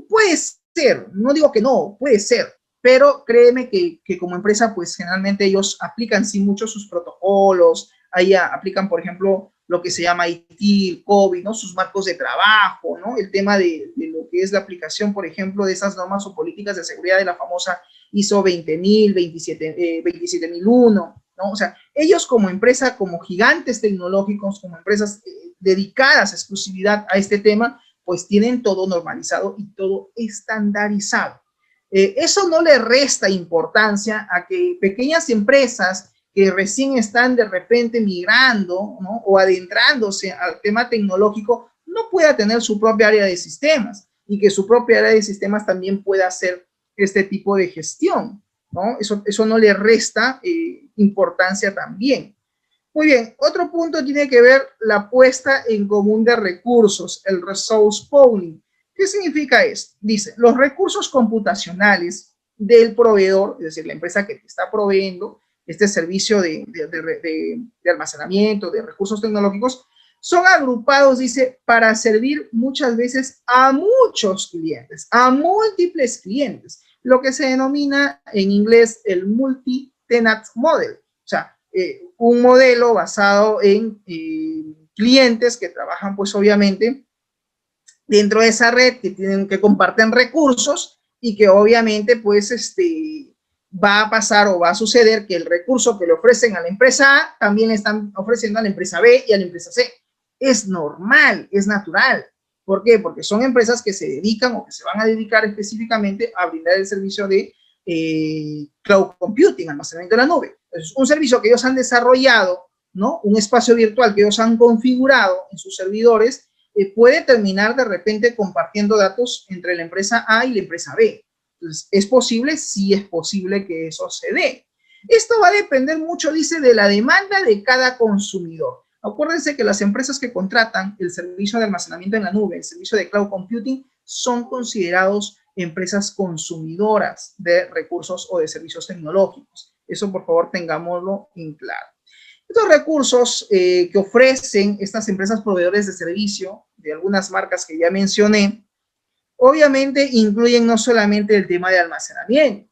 Puede ser, no digo que no, puede ser, pero créeme que como empresa, pues generalmente ellos aplican sí mucho sus protocolos, ahí aplican, por ejemplo, lo que se llama IT, COVID, ¿no? Sus marcos de trabajo, ¿no? El tema de lo que es la aplicación, por ejemplo, de esas normas o políticas de seguridad de la famosa ISO 20000, 27001, ¿no? O sea, ellos como empresa, como gigantes tecnológicos, como empresas dedicadas a exclusividad a este tema, pues tienen todo normalizado y todo estandarizado. Eso no le resta importancia a que pequeñas empresas que recién están de repente migrando, ¿no? O adentrándose al tema tecnológico, no pueda tener su propia área de sistemas y que su propia área de sistemas también pueda hacer este tipo de gestión, ¿no? Eso no le resta importancia también. Muy bien, otro punto tiene que ver la puesta en común de recursos, el resource pooling. ¿Qué significa esto? Dice, los recursos computacionales del proveedor, es decir, la empresa que te está proveyendo este servicio de almacenamiento, de recursos tecnológicos, son agrupados, dice, para servir muchas veces a muchos clientes, a múltiples clientes, lo que se denomina en inglés el multi-tenant model. O sea, un modelo basado en clientes que trabajan, pues obviamente, dentro de esa red, que comparten recursos y que obviamente, pues, va a pasar o va a suceder que el recurso que le ofrecen a la empresa A también le están ofreciendo a la empresa B y a la empresa C. Es normal, es natural. ¿Por qué? Porque son empresas que se dedican o que se van a dedicar específicamente a brindar el servicio de cloud computing, almacenamiento en la nube. Es un servicio que ellos han desarrollado, ¿no? Un espacio virtual que ellos han configurado en sus servidores, puede terminar de repente compartiendo datos entre la empresa A y la empresa B. Entonces, ¿es posible? Sí es posible que eso se dé. Esto va a depender mucho, dice, de la demanda de cada consumidor. Acuérdense que las empresas que contratan el servicio de almacenamiento en la nube, el servicio de cloud computing, son considerados empresas consumidoras de recursos o de servicios tecnológicos. Eso, por favor, tengámoslo en claro. Estos recursos que ofrecen estas empresas proveedores de servicio, de algunas marcas que ya mencioné, obviamente incluyen no solamente el tema de almacenamiento.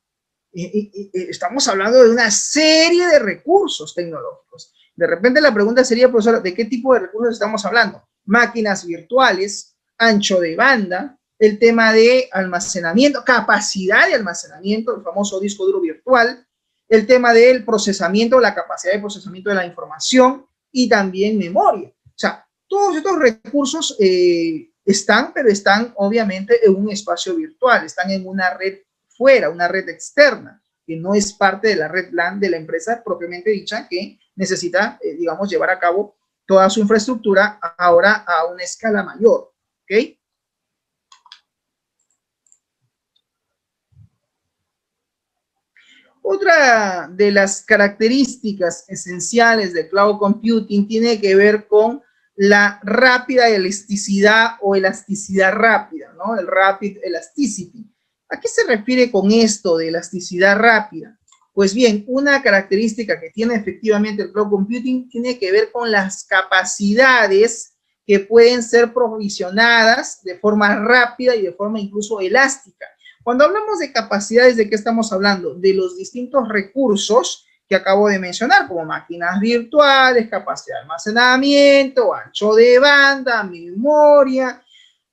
Estamos hablando de una serie de recursos tecnológicos. De repente la pregunta sería, profesor, ¿de qué tipo de recursos estamos hablando? Máquinas virtuales, ancho de banda, el tema de almacenamiento, capacidad de almacenamiento, el famoso disco duro virtual, el tema del procesamiento, la capacidad de procesamiento de la información y también memoria. O sea, todos estos recursos están, pero están obviamente en un espacio virtual, están en una red fuera, una red externa, que no es parte de la red LAN de la empresa propiamente dicha, que necesita, digamos, llevar a cabo toda su infraestructura ahora a una escala mayor, ¿ok? Otra de las características esenciales de cloud computing tiene que ver con la rápida elasticidad o elasticidad rápida, ¿no? El rapid elasticity. ¿A qué se refiere con esto de elasticidad rápida? Pues bien, una característica que tiene efectivamente el cloud computing tiene que ver con las capacidades que pueden ser provisionadas de forma rápida y de forma incluso elástica. Cuando hablamos de capacidades, ¿de qué estamos hablando? De los distintos recursos que acabo de mencionar, como máquinas virtuales, capacidad de almacenamiento, ancho de banda, memoria,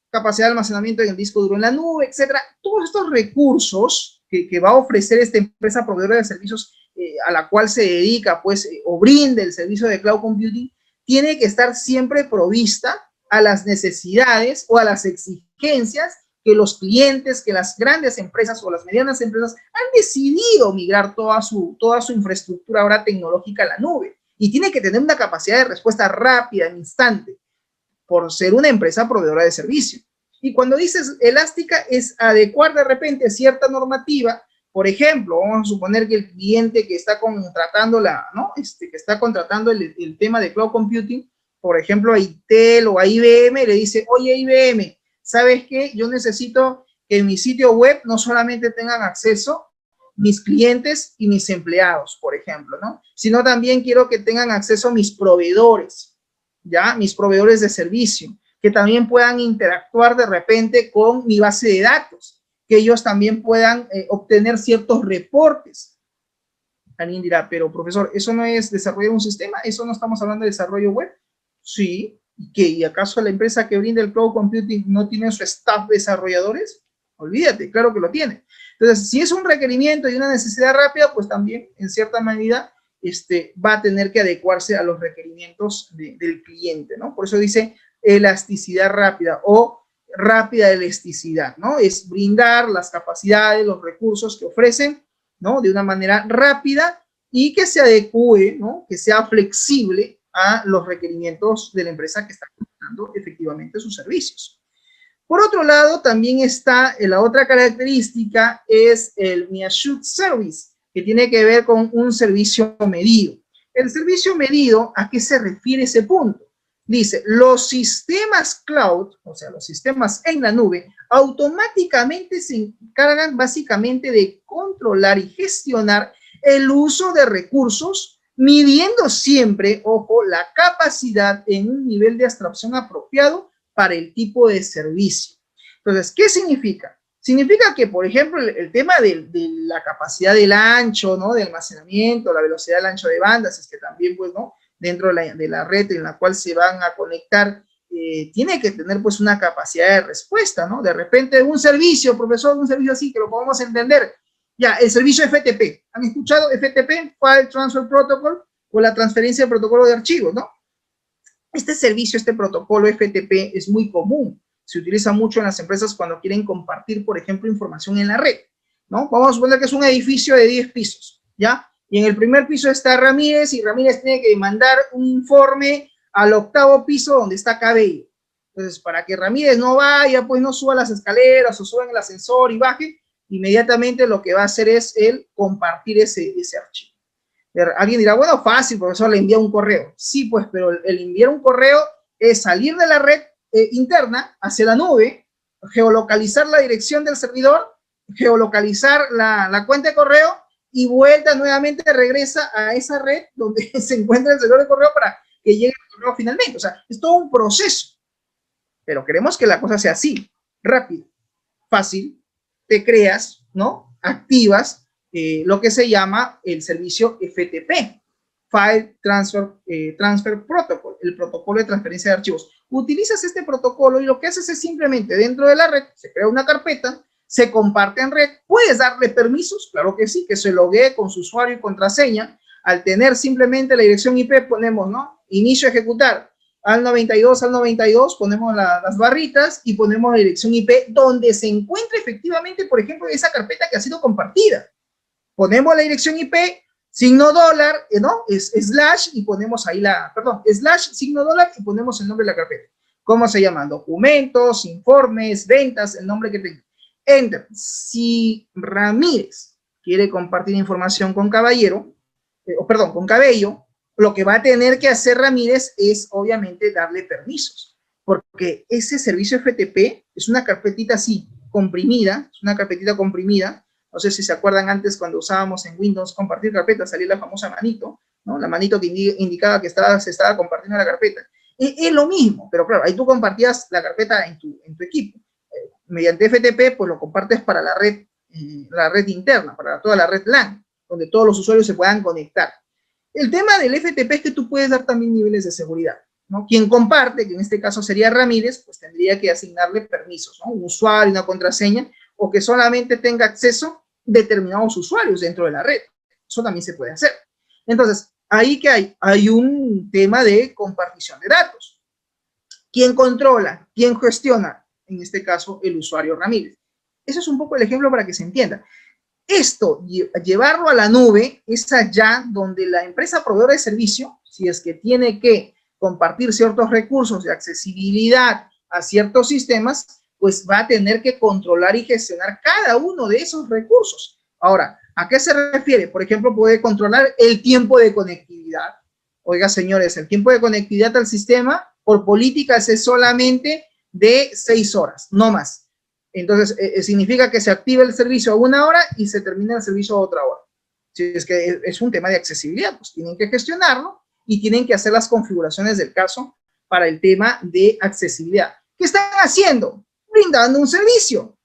capacidad de almacenamiento en el disco duro en la nube, etcétera. Todos estos recursos que va a ofrecer esta empresa proveedora de servicios a la cual se dedica, pues, o brinde el servicio de cloud computing, tiene que estar siempre provista a las necesidades o a las exigencias que los clientes, que las grandes empresas o las medianas empresas han decidido migrar toda su infraestructura ahora tecnológica a la nube. Y tiene que tener una capacidad de respuesta rápida, en instante, por ser una empresa proveedora de servicio. Y cuando dices elástica, es adecuar de repente cierta normativa Por ejemplo, vamos a suponer que el cliente que está contratando que está contratando el tema de cloud computing, por ejemplo, a Intel o a IBM, le dice, oye, IBM, ¿sabes qué? Yo necesito que en mi sitio web no solamente tengan acceso mis clientes y mis empleados, por ejemplo, ¿no? Sino también quiero que tengan acceso mis proveedores, ¿ya? Mis proveedores de servicio, que también puedan interactuar de repente con mi base de datos, que ellos también puedan obtener ciertos reportes. Alguien dirá, pero profesor, ¿eso no es desarrollar un sistema? ¿Eso no estamos hablando de desarrollo web? Sí. ¿Y qué? ¿Y acaso la empresa que brinda el cloud computing no tiene su staff de desarrolladores? Olvídate, claro que lo tiene. Entonces, si es un requerimiento y una necesidad rápida, pues también, en cierta medida, va a tener que adecuarse a los requerimientos del cliente, ¿no? Por eso dice elasticidad rápida o rápida elasticidad, ¿no? Es brindar las capacidades, los recursos que ofrecen, ¿no? De una manera rápida y que se adecue, ¿no? Que sea flexible a los requerimientos de la empresa que está contratando efectivamente sus servicios. Por otro lado, también está la otra característica, es el Measured Service, que tiene que ver con un servicio medido. El servicio medido, ¿a qué se refiere ese punto? Dice, los sistemas cloud, o sea, los sistemas en la nube, automáticamente se encargan básicamente de controlar y gestionar el uso de recursos, midiendo siempre, ojo, la capacidad en un nivel de abstracción apropiado para el tipo de servicio. Entonces, ¿qué significa? Significa que, por ejemplo, el tema de la capacidad del ancho, ¿no? De almacenamiento, la velocidad del ancho de bandas, es que también, pues, ¿no? Dentro de la red en la cual se van a conectar, tiene que tener, pues, una capacidad de respuesta, ¿no? De repente, un servicio, profesor, un servicio así, que lo podemos entender. Ya, el servicio FTP. ¿Han escuchado FTP? File Transfer Protocol, o la transferencia de protocolo de archivos, ¿no? Este servicio, este protocolo FTP es muy común, se utiliza mucho en las empresas cuando quieren compartir, por ejemplo, información en la red, ¿no? Vamos a suponer que es un edificio de 10 pisos, ¿ya? Y en el primer piso está Ramírez y Ramírez tiene que mandar un informe al octavo piso donde está Cabello. Entonces, para que Ramírez no vaya, pues no suba las escaleras o suba en el ascensor y baje, inmediatamente lo que va a hacer es él compartir ese archivo. Alguien dirá, bueno, fácil, profesor, le envía un correo. Sí, pues, pero el enviar un correo es salir de la red interna hacia la nube, geolocalizar la dirección del servidor, geolocalizar la cuenta de correo y vuelta nuevamente regresa a esa red donde se encuentra el servidor de correo para que llegue el correo finalmente. O sea, es todo un proceso. Pero queremos que la cosa sea así, rápido, fácil, te creas, ¿no? Activas lo que se llama el servicio FTP, File Transfer Protocol, el protocolo de transferencia de archivos. Utilizas este protocolo y lo que haces es simplemente dentro de la red, se crea una carpeta, se comparte en red, puedes darle permisos, claro que sí, que se loguee con su usuario y contraseña. Al tener simplemente la dirección IP ponemos, ¿no? Inicio a ejecutar. Al 92, ponemos las barritas y ponemos la dirección IP donde se encuentra efectivamente, por ejemplo, esa carpeta que ha sido compartida. Ponemos la dirección IP, signo dólar, ¿no? Es slash y ponemos ahí slash, signo dólar y ponemos el nombre de la carpeta. ¿Cómo se llaman? Documentos, informes, ventas, el nombre que tenga. Enter. Si Ramírez quiere compartir información con Cabello, lo que va a tener que hacer Ramírez es, obviamente, darle permisos. Porque ese servicio FTP es una carpetita así, comprimida, es una carpetita comprimida. No sé si se acuerdan antes cuando usábamos en Windows compartir carpetas, salía la famosa manito, ¿no? La manito que indicaba que se estaba compartiendo la carpeta. Es lo mismo, pero claro, ahí tú compartías la carpeta en tu equipo. Mediante FTP, pues lo compartes para la red interna, para toda la red LAN, donde todos los usuarios se puedan conectar. El tema del FTP es que tú puedes dar también niveles de seguridad, ¿no? Quien comparte, que en este caso sería Ramírez, pues tendría que asignarle permisos, ¿no? Un usuario, una contraseña, o que solamente tenga acceso determinados usuarios dentro de la red. Eso también se puede hacer. Entonces, ahí que hay un tema de compartición de datos. ¿Quién controla? ¿Quién gestiona? En este caso, el usuario Ramírez. Eso es un poco el ejemplo para que se entienda. Esto, llevarlo a la nube, es allá donde la empresa proveedora de servicio, si es que tiene que compartir ciertos recursos de accesibilidad a ciertos sistemas, pues va a tener que controlar y gestionar cada uno de esos recursos. Ahora, ¿a qué se refiere? Por ejemplo, puede controlar el tiempo de conectividad. Oiga, señores, el tiempo de conectividad al sistema por políticas es solamente de 6 horas, no más. Entonces, significa que se activa el servicio a 1 hora y se termina el servicio a otra hora. Si es que es un tema de accesibilidad, pues tienen que gestionarlo y tienen que hacer las configuraciones del caso para el tema de accesibilidad. ¿Qué están haciendo? Brindando un servicio,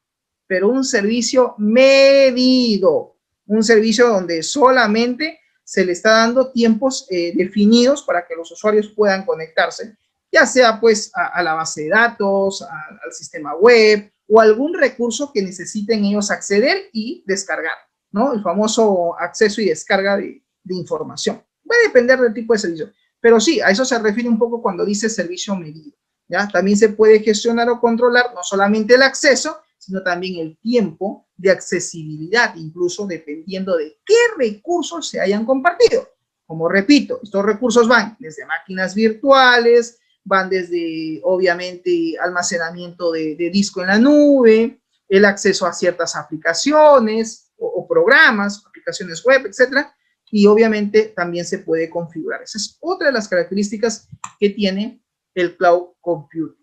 pero un servicio medido, un servicio donde solamente se le está dando tiempos definidos para que los usuarios puedan conectarse, ya sea pues a la base de datos, al sistema web o algún recurso que necesiten ellos acceder y descargar, ¿no? El famoso acceso y descarga de información. Va a depender del tipo de servicio, pero sí, a eso se refiere un poco cuando dice servicio medido, ¿ya? También se puede gestionar o controlar no solamente el acceso, sino también el tiempo de accesibilidad, incluso dependiendo de qué recursos se hayan compartido. Como repito, estos recursos van desde máquinas virtuales, van desde, obviamente, almacenamiento de disco en la nube, el acceso a ciertas aplicaciones o programas, aplicaciones web, etcétera, y obviamente también se puede configurar. Esa es otra de las características que tiene el cloud computing.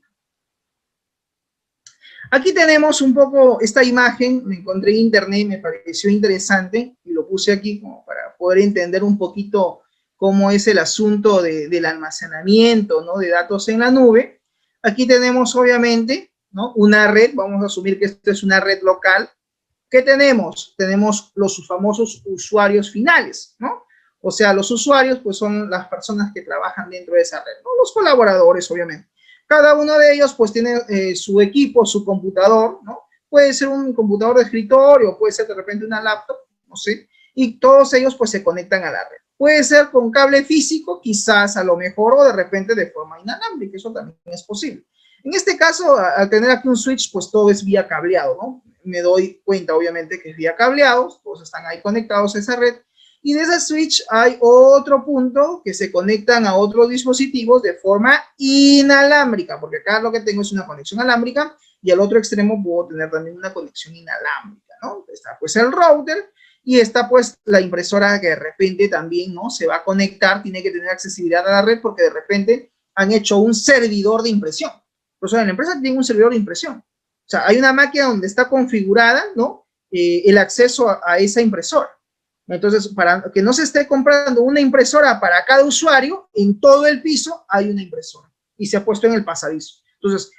Aquí tenemos un poco esta imagen, me encontré en internet, me pareció interesante y lo puse aquí como para poder entender un poquito cómo es el asunto del almacenamiento, ¿no?, de datos en la nube. Aquí tenemos obviamente, ¿no?, una red, vamos a asumir que esta es una red local. ¿Qué tenemos? Tenemos los famosos usuarios finales, ¿no? O sea, los usuarios pues son las personas que trabajan dentro de esa red, ¿no?, los colaboradores obviamente. Cada uno de ellos pues tiene su equipo, su computador, ¿no? Puede ser un computador de escritorio, puede ser de repente una laptop, no sé, y todos ellos pues se conectan a la red. Puede ser con cable físico, quizás a lo mejor, o de repente de forma inalámbrica, eso también es posible. En este caso, al tener aquí un switch, pues todo es vía cableado, ¿no? Me doy cuenta obviamente que es vía cableado, todos están ahí conectados a esa red, y de ese switch hay otro punto que se conectan a otros dispositivos de forma inalámbrica, porque acá lo que tengo es una conexión alámbrica y al otro extremo puedo tener también una conexión inalámbrica, ¿no? Está pues el router y está pues la impresora que de repente también, ¿no?, se va a conectar, tiene que tener accesibilidad a la red porque de repente han hecho un servidor de impresión. Por eso en la empresa tiene un servidor de impresión. O sea, hay una máquina donde está configurada, ¿no?, el acceso a esa impresora. Entonces, para que no se esté comprando una impresora para cada usuario, en todo el piso hay una impresora y se ha puesto en el pasadizo. Entonces,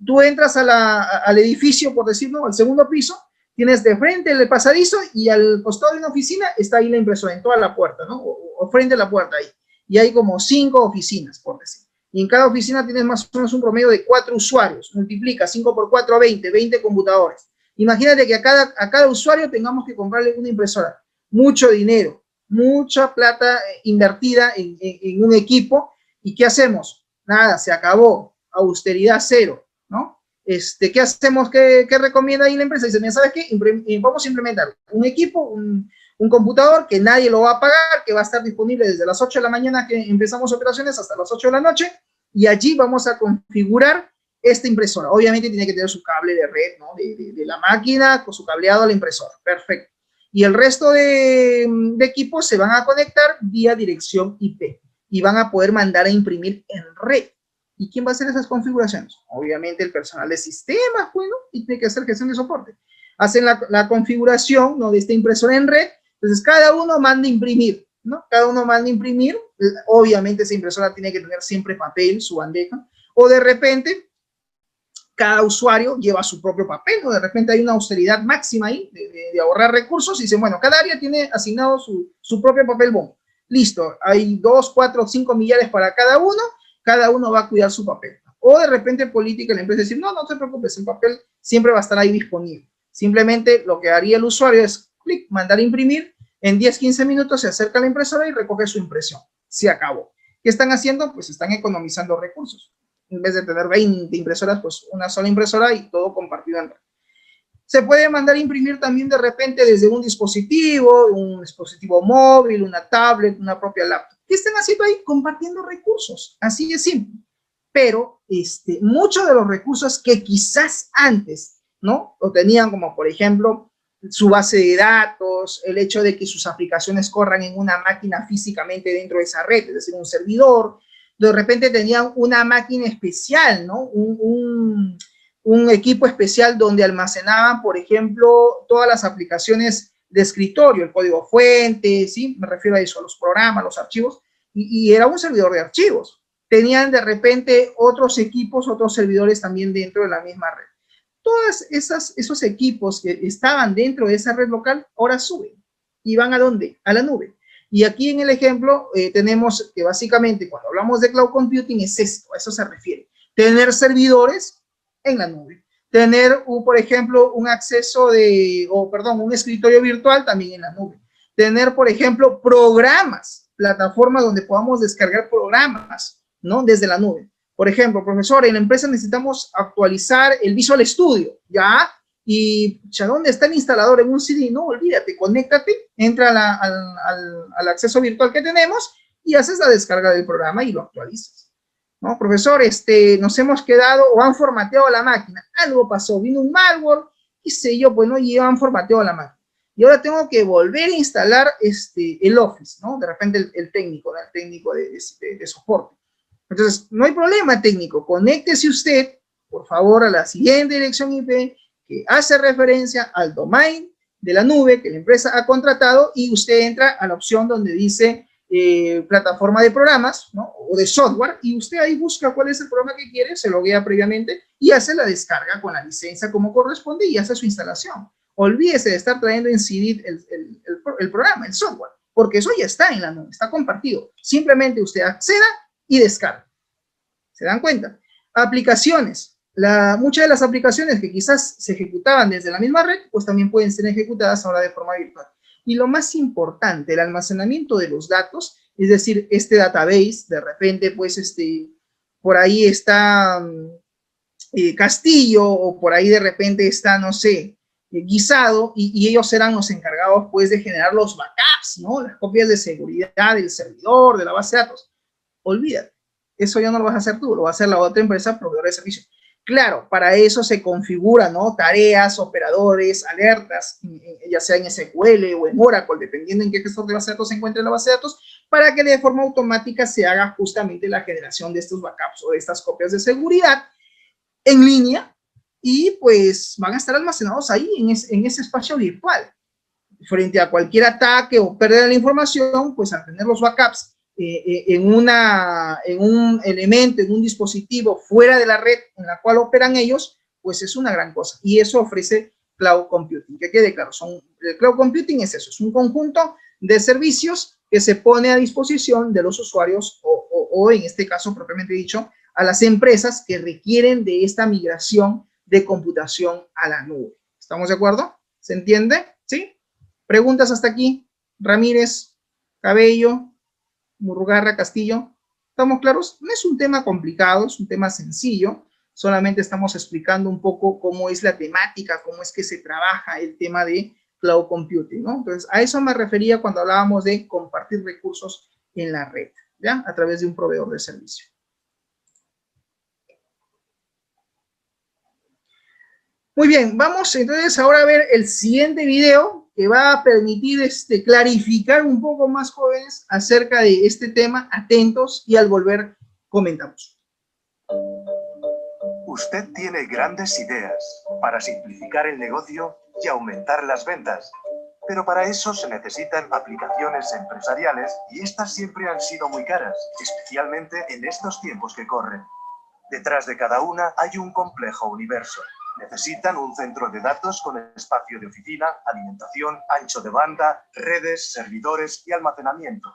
tú entras al edificio, por decirlo, al segundo piso, tienes de frente el pasadizo y al costado de una oficina está ahí la impresora, en toda la puerta, ¿no? O frente a la puerta ahí. Y hay como 5 oficinas, por decir. Y en cada oficina tienes más o menos un promedio de 4 usuarios. Multiplica 5 por 4, 20 computadores. Imagínate que a cada usuario tengamos que comprarle una impresora. Mucho dinero, mucha plata invertida en un equipo. ¿Y qué hacemos? Nada, se acabó, austeridad cero, ¿no? ¿Qué hacemos? ¿Qué recomienda ahí la empresa? Dice, mira, ¿sabes qué? Vamos a implementar un equipo, un computador que nadie lo va a pagar, que va a estar disponible desde las 8 de la mañana que empezamos operaciones hasta las 8 de la noche, y allí vamos a configurar esta impresora. Obviamente tiene que tener su cable de red, ¿no?, de la máquina con su cableado a la impresora. Perfecto. Y el resto de equipos se van a conectar vía dirección IP y van a poder mandar a imprimir en red. ¿Y quién va a hacer esas configuraciones? Obviamente el personal de sistemas, bueno, y tiene que hacer gestión de soporte. Hacen la configuración, ¿no?, de esta impresora en red. Entonces cada uno manda a imprimir, ¿no? Cada uno manda a imprimir. Obviamente esa impresora tiene que tener siempre papel, su bandeja. O de repente cada usuario lleva su propio papel, ¿no? De repente hay una austeridad máxima ahí de ahorrar recursos y dicen, bueno, cada área tiene asignado su propio papel bomba. Listo, hay 2, 4, 5 millares para cada uno va a cuidar su papel. O de repente política, la empresa dice, no, no te preocupes, el papel siempre va a estar ahí disponible. Simplemente lo que haría el usuario es clic, mandar a imprimir, en 10, 15 minutos se acerca a la impresora y recoge su impresión. Se acabó. ¿Qué están haciendo? Pues están economizando recursos. En vez de tener 20 impresoras, pues una sola impresora y todo compartido en red. Se puede mandar a imprimir también de repente desde un dispositivo móvil, una tablet, una propia laptop. ¿Qué están haciendo ahí? Compartiendo recursos. Así de simple. Pero muchos de los recursos que quizás antes, ¿no?, lo tenían, como por ejemplo su base de datos, el hecho de que sus aplicaciones corran en una máquina físicamente dentro de esa red, es decir, un servidor. De repente tenían una máquina especial, ¿no? Un equipo especial donde almacenaban, por ejemplo, todas las aplicaciones de escritorio, el código fuente, ¿sí? Me refiero a eso, los programas, los archivos, y era un servidor de archivos. Tenían de repente otros equipos, otros servidores también dentro de la misma red. Todos esos equipos que estaban dentro de esa red local ahora suben. ¿Y van a dónde? A la nube. Y aquí en el ejemplo tenemos que básicamente cuando hablamos de cloud computing es esto, a eso se refiere. Tener servidores en la nube. Tener, por ejemplo, un acceso un escritorio virtual también en la nube. Tener, por ejemplo, programas, plataformas donde podamos descargar programas, ¿no? Desde la nube. Por ejemplo, profesor, en la empresa necesitamos actualizar el Visual Studio, ¿ya? Y, ¿dónde está el instalador en un CD? No, olvídate, conéctate, entra al acceso virtual que tenemos y haces la descarga del programa y lo actualizas. ¿No? Profesor, nos hemos quedado o han formateado la máquina. Algo pasó, vino un malware, qué sé yo, pues no, y han formateado la máquina. Y ahora tengo que volver a instalar el Office, ¿no? De repente el técnico de soporte. Entonces, no hay problema técnico, conéctese usted, por favor, a la siguiente dirección IP que hace referencia al domain de la nube que la empresa ha contratado y usted entra a la opción donde dice plataforma de programas, ¿no? O de software, y usted ahí busca cuál es el programa que quiere, se loguea previamente y hace la descarga con la licencia como corresponde y hace su instalación. Olvídese de estar trayendo en CD el programa, el software, porque eso ya está en la nube, está compartido. Simplemente usted acceda y descarga. ¿Se dan cuenta? Aplicaciones. Muchas de las aplicaciones que quizás se ejecutaban desde la misma red, pues también pueden ser ejecutadas ahora de forma virtual. Y lo más importante, el almacenamiento de los datos, es decir, este database, de repente, pues, por ahí está Castillo, o por ahí de repente está, no sé, Guisado, y ellos serán los encargados, pues, de generar los backups, ¿no? Las copias de seguridad del servidor, de la base de datos. Olvídate. Eso ya no lo vas a hacer tú, lo va a hacer la otra empresa proveedora de servicio. Claro, para eso se configuran, ¿no? Tareas, operadores, alertas, ya sea en SQL o en Oracle, dependiendo en qué gestor de base de datos se encuentre la base de datos, para que de forma automática se haga justamente la generación de estos backups o de estas copias de seguridad en línea y pues van a estar almacenados ahí en ese espacio virtual. Frente a cualquier ataque o pérdida de la información, pues al tener los backups en un elemento, en un dispositivo fuera de la red en la cual operan ellos, pues es una gran cosa. Y eso ofrece Cloud Computing. Que quede claro, el Cloud Computing es eso, es un conjunto de servicios que se pone a disposición de los usuarios o en este caso, propiamente dicho, a las empresas que requieren de esta migración de computación a la nube. ¿Estamos de acuerdo? ¿Se entiende? ¿Sí? ¿Preguntas hasta aquí? Ramírez, Cabello, Murrugarra, Castillo. ¿Estamos claros? No es un tema complicado, es un tema sencillo. Solamente estamos explicando un poco cómo es la temática, cómo es que se trabaja el tema de cloud computing, ¿no? Entonces, a eso me refería cuando hablábamos de compartir recursos en la red, ¿ya? A través de un proveedor de servicio. Muy bien, vamos entonces ahora a ver el siguiente video que va a permitir clarificar un poco más, jóvenes, acerca de este tema. Atentos y al volver comentamos. Usted tiene grandes ideas para simplificar el negocio y aumentar las ventas. Pero para eso se necesitan aplicaciones empresariales y estas siempre han sido muy caras, especialmente en estos tiempos que corren. Detrás de cada una hay un complejo universo. Necesitan un centro de datos con espacio de oficina, alimentación, ancho de banda, redes, servidores y almacenamiento.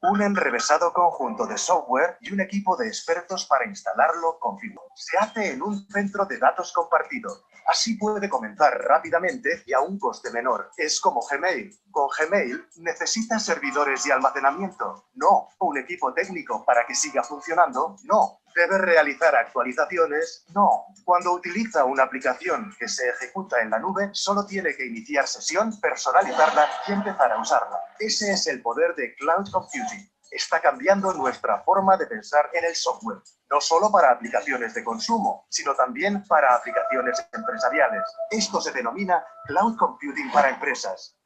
Un enrevesado conjunto de software y un equipo de expertos para instalarlo configurado. Se hace en un centro de datos compartido. Así puede comenzar rápidamente y a un coste menor. Es como Gmail. Con Gmail, ¿necesitas servidores y almacenamiento? No. ¿Un equipo técnico para que siga funcionando? No. ¿Debe realizar actualizaciones? No. Cuando utiliza una aplicación que se ejecuta en la nube, solo tiene que iniciar sesión, personalizarla y empezar a usarla. Ese es el poder de Cloud Computing. está cambiando nuestra forma de pensar en el software, no solo para aplicaciones de consumo, sino también para aplicaciones empresariales. Esto se denomina Cloud Computing para empresas.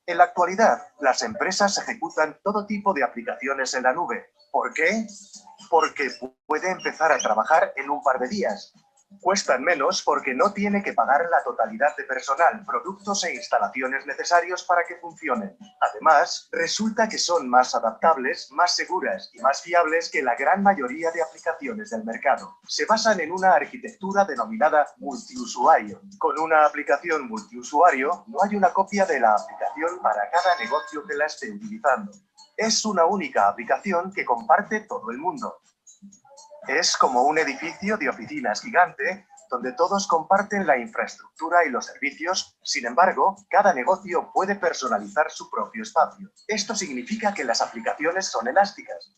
En la actualidad, las empresas ejecutan todo tipo de aplicaciones en la nube. ¿Por qué? Porque puede empezar a trabajar en un par de días. Cuestan menos porque no tiene que pagar la totalidad de personal, productos e instalaciones necesarios para que funcionen. Además, resulta que son más adaptables, más seguras y más fiables que la gran mayoría de aplicaciones del mercado. Se basan en una arquitectura denominada multiusuario. Con una aplicación multiusuario, no hay una copia de la aplicación para cada negocio que la esté utilizando. Es una única aplicación que comparte todo el mundo. Es como un edificio de oficinas gigante, donde todos comparten la infraestructura y los servicios. Sin embargo, cada negocio puede personalizar su propio espacio. Esto significa que las aplicaciones son elásticas.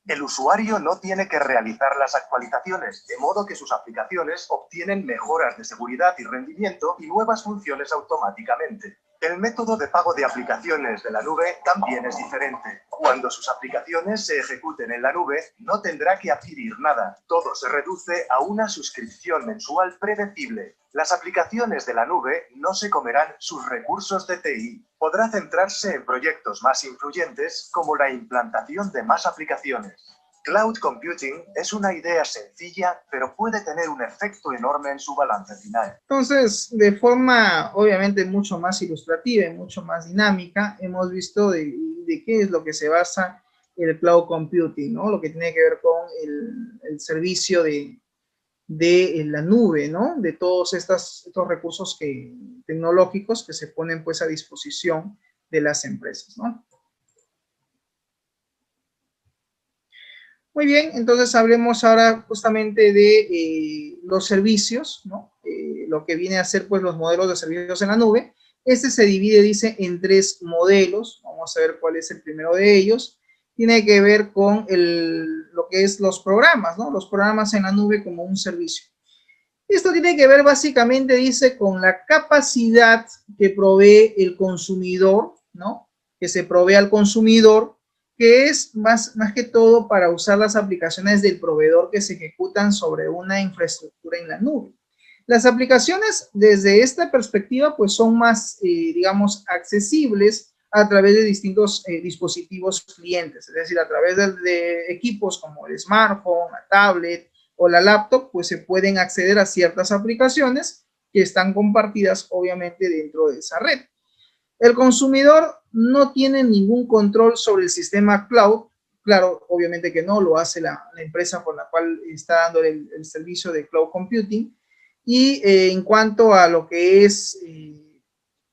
El usuario no tiene que realizar las actualizaciones, de modo que sus aplicaciones obtienen mejoras de seguridad y rendimiento y nuevas funciones automáticamente. El método de pago de aplicaciones de la nube también es diferente. Cuando sus aplicaciones se ejecuten en la nube, no tendrá que adquirir nada. Todo se reduce a una suscripción mensual predecible. Las aplicaciones de la nube no se comerán sus recursos de TI. Podrá centrarse en proyectos más influyentes, como la implantación de más aplicaciones. Cloud Computing es una idea sencilla, pero puede tener un efecto enorme en su balance final. Entonces, de forma obviamente mucho más ilustrativa y mucho más dinámica, hemos visto de qué es lo que se basa el Cloud Computing, ¿no? Lo que tiene que ver con el servicio de la nube, ¿no? De todos estos recursos tecnológicos que se ponen pues a disposición de las empresas, ¿no? Muy bien, entonces hablemos ahora justamente de los servicios, ¿no? Lo que viene a ser pues los modelos de servicios en la nube. Este se divide, dice, en 3 modelos. Vamos a ver cuál es el primero de ellos. Tiene que ver con lo que es los programas, ¿no? Los programas en la nube como un servicio. Esto tiene que ver básicamente, dice, con la capacidad que provee el consumidor, ¿no? Que se provee al consumidor, que es más que todo para usar las aplicaciones del proveedor que se ejecutan sobre una infraestructura en la nube. Las aplicaciones desde esta perspectiva pues son más, digamos, accesibles a través de distintos dispositivos clientes, es decir, a través de equipos como el smartphone, la tablet o la laptop, pues se pueden acceder a ciertas aplicaciones que están compartidas obviamente dentro de esa red. El consumidor no tiene ningún control sobre el sistema cloud. Claro, obviamente que no, lo hace la empresa por la cual está dando el servicio de cloud computing. Y en cuanto a lo que es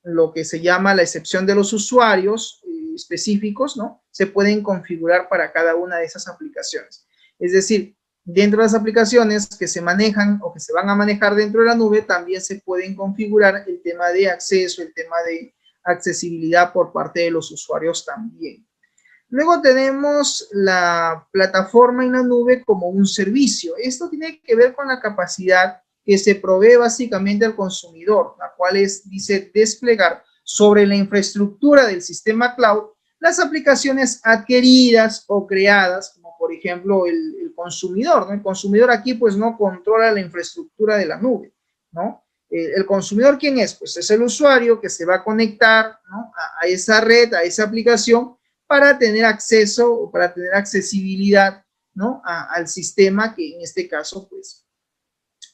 lo que se llama la excepción de los usuarios específicos, ¿no? Se pueden configurar para cada una de esas aplicaciones. Es decir, dentro de las aplicaciones que se manejan o que se van a manejar dentro de la nube, también se pueden configurar el tema de acceso, el tema de accesibilidad por parte de los usuarios también. Luego tenemos la plataforma en la nube como un servicio. Esto tiene que ver con la capacidad que se provee básicamente al consumidor, la cual dice desplegar sobre la infraestructura del sistema cloud las aplicaciones adquiridas o creadas, como por ejemplo el consumidor, ¿no? El consumidor aquí pues no controla la infraestructura de la nube, ¿no? El consumidor, ¿quién es? Pues es el usuario que se va a conectar, ¿no? a esa red, a esa aplicación, para tener acceso o para tener accesibilidad, ¿no? al sistema que en este caso, pues,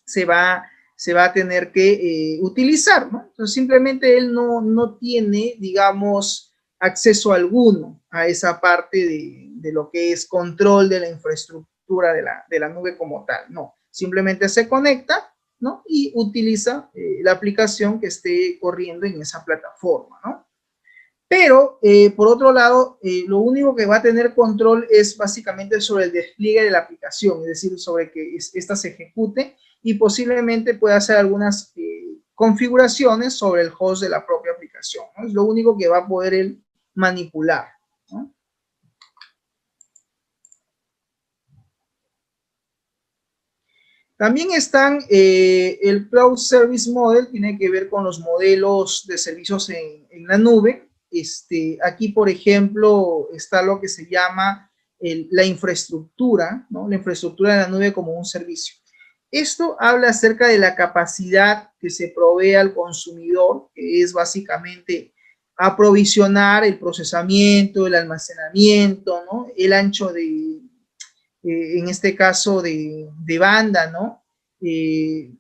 se va a tener que utilizar, ¿no? Entonces, simplemente él no tiene, digamos, acceso alguno a esa parte de lo que es control de la infraestructura de la nube como tal, no. Simplemente se conecta, ¿no? Y utiliza la aplicación que esté corriendo en esa plataforma, ¿no? Pero, por otro lado, lo único que va a tener control es básicamente sobre el despliegue de la aplicación, es decir, sobre que esta se ejecute y posiblemente pueda hacer algunas configuraciones sobre el host de la propia aplicación, ¿no? Es lo único que va a poder él manipular, ¿no? También están el Cloud Service Model, tiene que ver con los modelos de servicios en la nube. aquí, por ejemplo, está lo que se llama la infraestructura, ¿no? La infraestructura de la nube como un servicio. Esto habla acerca de la capacidad que se provee al consumidor, que es básicamente aprovisionar el procesamiento, el almacenamiento, ¿no? El ancho de, en este caso, de banda, ¿no?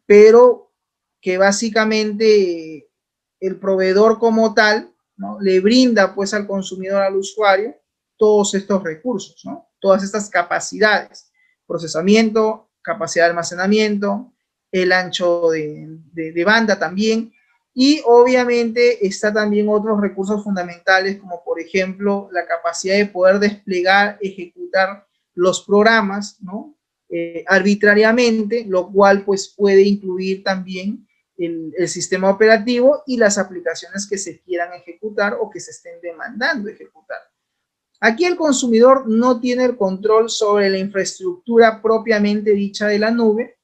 Pero que básicamente el proveedor como tal, ¿no? Le brinda pues al consumidor, al usuario, todos estos recursos, ¿no? Todas estas capacidades, procesamiento, capacidad de almacenamiento, el ancho de banda también, y obviamente está también otros recursos fundamentales como por ejemplo la capacidad de poder desplegar, ejecutar los programas, ¿no? Arbitrariamente, lo cual pues puede incluir también el sistema operativo y las aplicaciones que se quieran ejecutar o que se estén demandando ejecutar. Aquí el consumidor no tiene el control sobre la infraestructura propiamente dicha de la nube,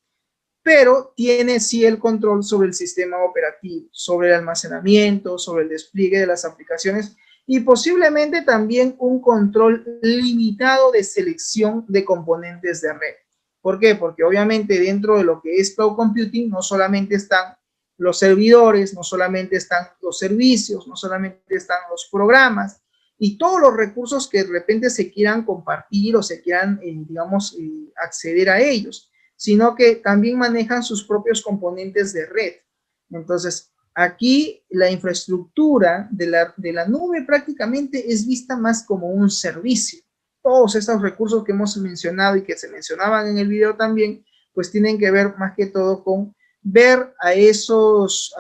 pero tiene sí el control sobre el sistema operativo, sobre el almacenamiento, sobre el despliegue de las aplicaciones y posiblemente también un control limitado de selección de componentes de red. ¿Por qué? Porque obviamente dentro de lo que es cloud computing no solamente están los servidores, no solamente están los servicios, no solamente están los programas y todos los recursos que de repente se quieran compartir o se quieran, digamos, acceder a ellos, sino que también manejan sus propios componentes de red. Entonces, aquí la infraestructura de la nube prácticamente es vista más como un servicio. Todos estos recursos que hemos mencionado y que se mencionaban en el video también, pues tienen que ver más que todo con ver a esos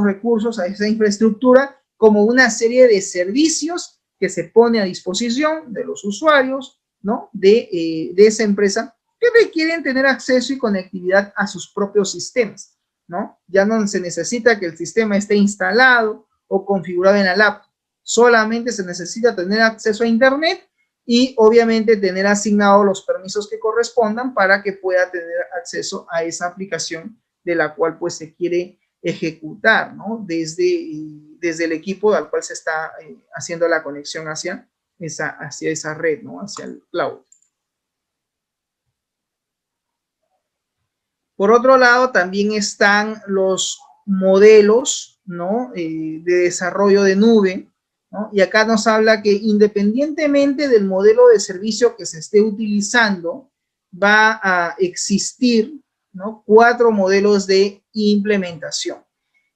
recursos, a esa infraestructura, como una serie de servicios que se pone a disposición de los usuarios, ¿no? De esa empresa que requieren tener acceso y conectividad a sus propios sistemas, ¿no? Ya no se necesita que el sistema esté instalado o configurado en la laptop, solamente se necesita tener acceso a internet y obviamente tener asignados los permisos que correspondan para que pueda tener acceso a esa aplicación de la cual pues se quiere ejecutar, ¿no? Desde el equipo al cual se está haciendo la conexión hacia esa red, ¿no? Hacia el cloud. Por otro lado, también están los modelos, ¿no? De desarrollo de nube, ¿no? Y acá nos habla que independientemente del modelo de servicio que se esté utilizando, va a existir, ¿no? 4 modelos de implementación.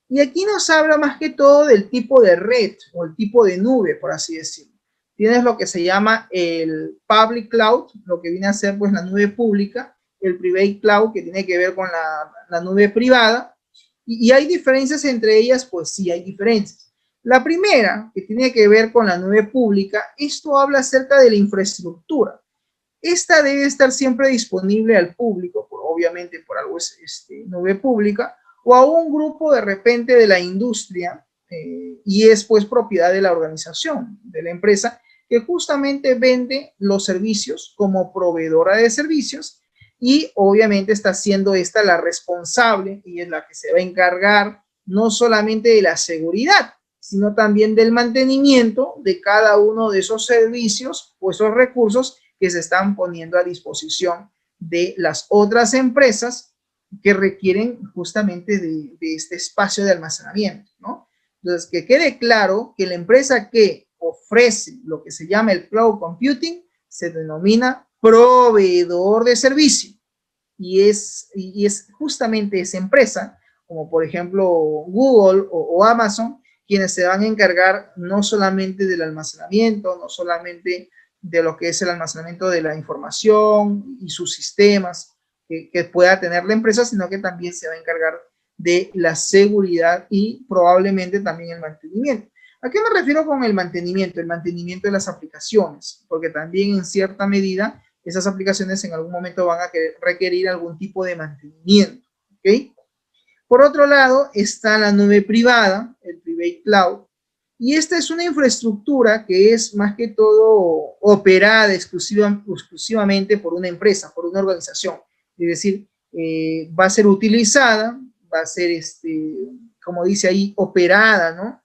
Y aquí nos habla más que todo del tipo de red o el tipo de nube, por así decirlo. Tienes lo que se llama el public cloud, lo que viene a ser pues la nube pública, el private cloud, que tiene que ver con la nube privada, y hay diferencias entre ellas, pues sí hay diferencias. La primera, que tiene que ver con la nube pública, esto habla acerca de la infraestructura. Esta debe estar siempre disponible al público, obviamente por algo es nube pública, o a un grupo de repente de la industria, y es pues propiedad de la organización, de la empresa, que justamente vende los servicios como proveedora de servicios, y obviamente está siendo esta la responsable y es la que se va a encargar no solamente de la seguridad, sino también del mantenimiento de cada uno de esos servicios o esos recursos que se están poniendo a disposición de las otras empresas que requieren justamente de este espacio de almacenamiento, ¿no? Entonces, que quede claro que la empresa que ofrece lo que se llama el cloud computing se denomina proveedor de servicio y es justamente esa empresa, como por ejemplo Google o Amazon, quienes se van a encargar no solamente del almacenamiento, no solamente de lo que es el almacenamiento de la información y sus sistemas que pueda tener la empresa, sino que también se va a encargar de la seguridad y probablemente también el mantenimiento. ¿A qué me refiero con el mantenimiento? El mantenimiento de las aplicaciones, porque también en cierta medida esas aplicaciones en algún momento van a requerir algún tipo de mantenimiento, ¿ok? Por otro lado está la nube privada, el private cloud, y esta es una infraestructura que es más que todo operada exclusivamente por una empresa, por una organización. Es decir, va a ser utilizada, va a ser, como dice ahí, operada, ¿no?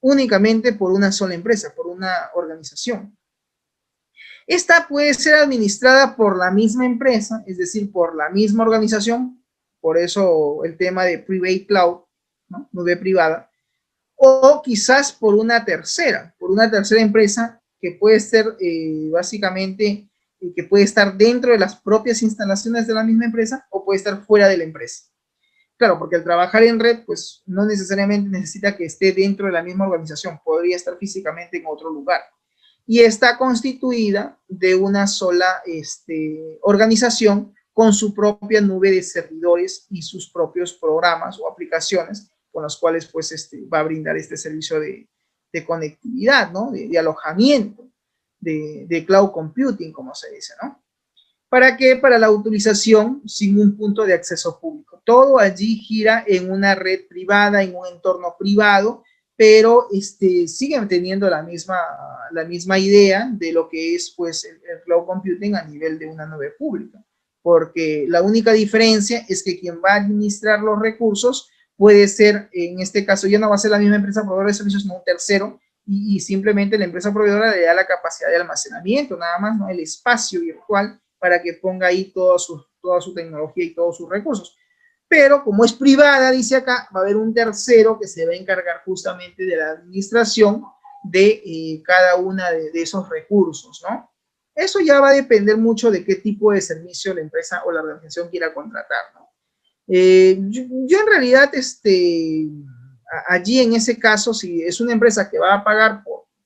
únicamente por una sola empresa, por una organización. Esta puede ser administrada por la misma empresa, es decir, por la misma organización, por eso el tema de private cloud, ¿no? Nube privada, o quizás por una tercera empresa que puede ser básicamente, que puede estar dentro de las propias instalaciones de la misma empresa o puede estar fuera de la empresa. Claro, porque al trabajar en red, pues no necesariamente necesita que esté dentro de la misma organización, podría estar físicamente en otro lugar. Y está constituida de una sola organización con su propia nube de servidores y sus propios programas o aplicaciones con los cuales pues va a brindar este servicio de conectividad, ¿no? De alojamiento, de cloud computing, como se dice, ¿no? ¿Para qué? Para la utilización sin un punto de acceso público. Todo allí gira en una red privada, en un entorno privado, pero siguen teniendo la misma idea de lo que es pues el cloud computing a nivel de una nube pública, porque la única diferencia es que quien va a administrar los recursos puede ser, en este caso ya no va a ser la misma empresa proveedora de servicios, sino un tercero, y simplemente la empresa proveedora le da la capacidad de almacenamiento, nada más, ¿no? El espacio virtual para que ponga ahí toda su tecnología y todos sus recursos. Pero como es privada, dice acá, va a haber un tercero que se va a encargar justamente de la administración de cada una de esos recursos, ¿no? Eso ya va a depender mucho de qué tipo de servicio la empresa o la organización quiera contratar, ¿no? Yo en realidad, allí en ese caso, si es una empresa que va a pagar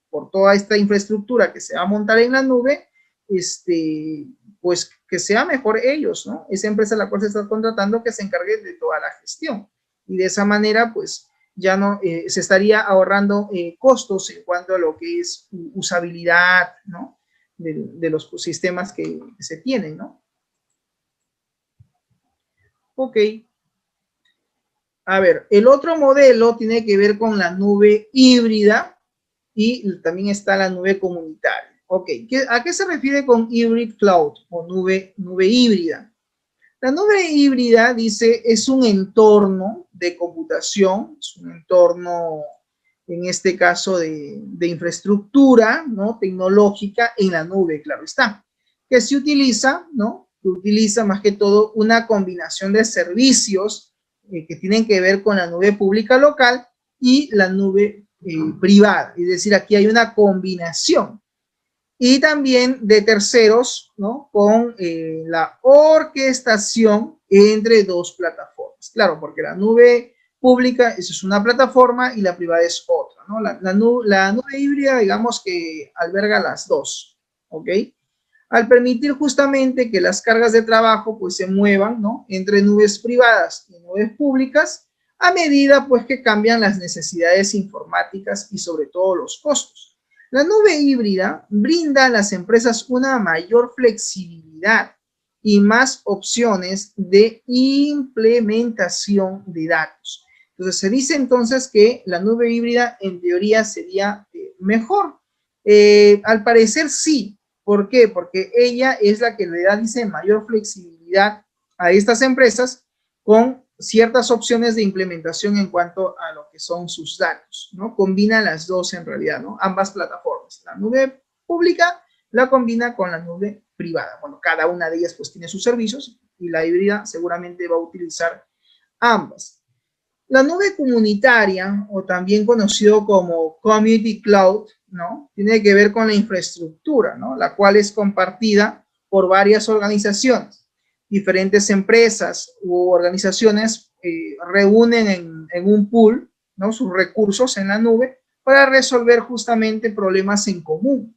por toda esta infraestructura que se va a montar en la nube, pues que sea mejor ellos, ¿no? Esa empresa a la cual se está contratando que se encargue de toda la gestión. Y de esa manera, pues, ya no se estaría ahorrando costos en cuanto a lo que es usabilidad, ¿no? De los sistemas que se tienen, ¿no? Ok. A ver, el otro modelo tiene que ver con la nube híbrida y también está la nube comunitaria. Ok, ¿a qué se refiere con hybrid cloud o nube híbrida? La nube híbrida, dice, es un entorno de computación, es un entorno, en este caso, de infraestructura, ¿no? Tecnológica en la nube, claro está, que se utiliza, ¿no? Que utiliza más que todo una combinación de servicios que tienen que ver con la nube pública local y la nube privada. Es decir, aquí hay una combinación. Y también de terceros, ¿no? Con la orquestación entre dos plataformas. Claro, porque la nube pública eso es una plataforma y la privada es otra, ¿no? La nube híbrida, digamos que alberga las dos, ¿ok? Al permitir justamente que las cargas de trabajo pues se muevan, ¿no? Entre nubes privadas y nubes públicas a medida pues que cambian las necesidades informáticas y sobre todo los costos. La nube híbrida brinda a las empresas una mayor flexibilidad y más opciones de implementación de datos. Entonces se dice entonces que la nube híbrida en teoría sería mejor. Al parecer sí. ¿Por qué? Porque ella es la que le da, dice, mayor flexibilidad a estas empresas con ciertas opciones de implementación en cuanto a lo que son sus datos, ¿no? Combina las dos en realidad, ¿no? Ambas plataformas. La nube pública la combina con la nube privada. Bueno, cada una de ellas pues tiene sus servicios y la híbrida seguramente va a utilizar ambas. La nube comunitaria, o también conocido como Community Cloud, ¿no? Tiene que ver con la infraestructura, ¿no? La cual es compartida por varias organizaciones. Diferentes empresas u organizaciones reúnen en un pool, ¿no? Sus recursos en la nube para resolver justamente problemas en común.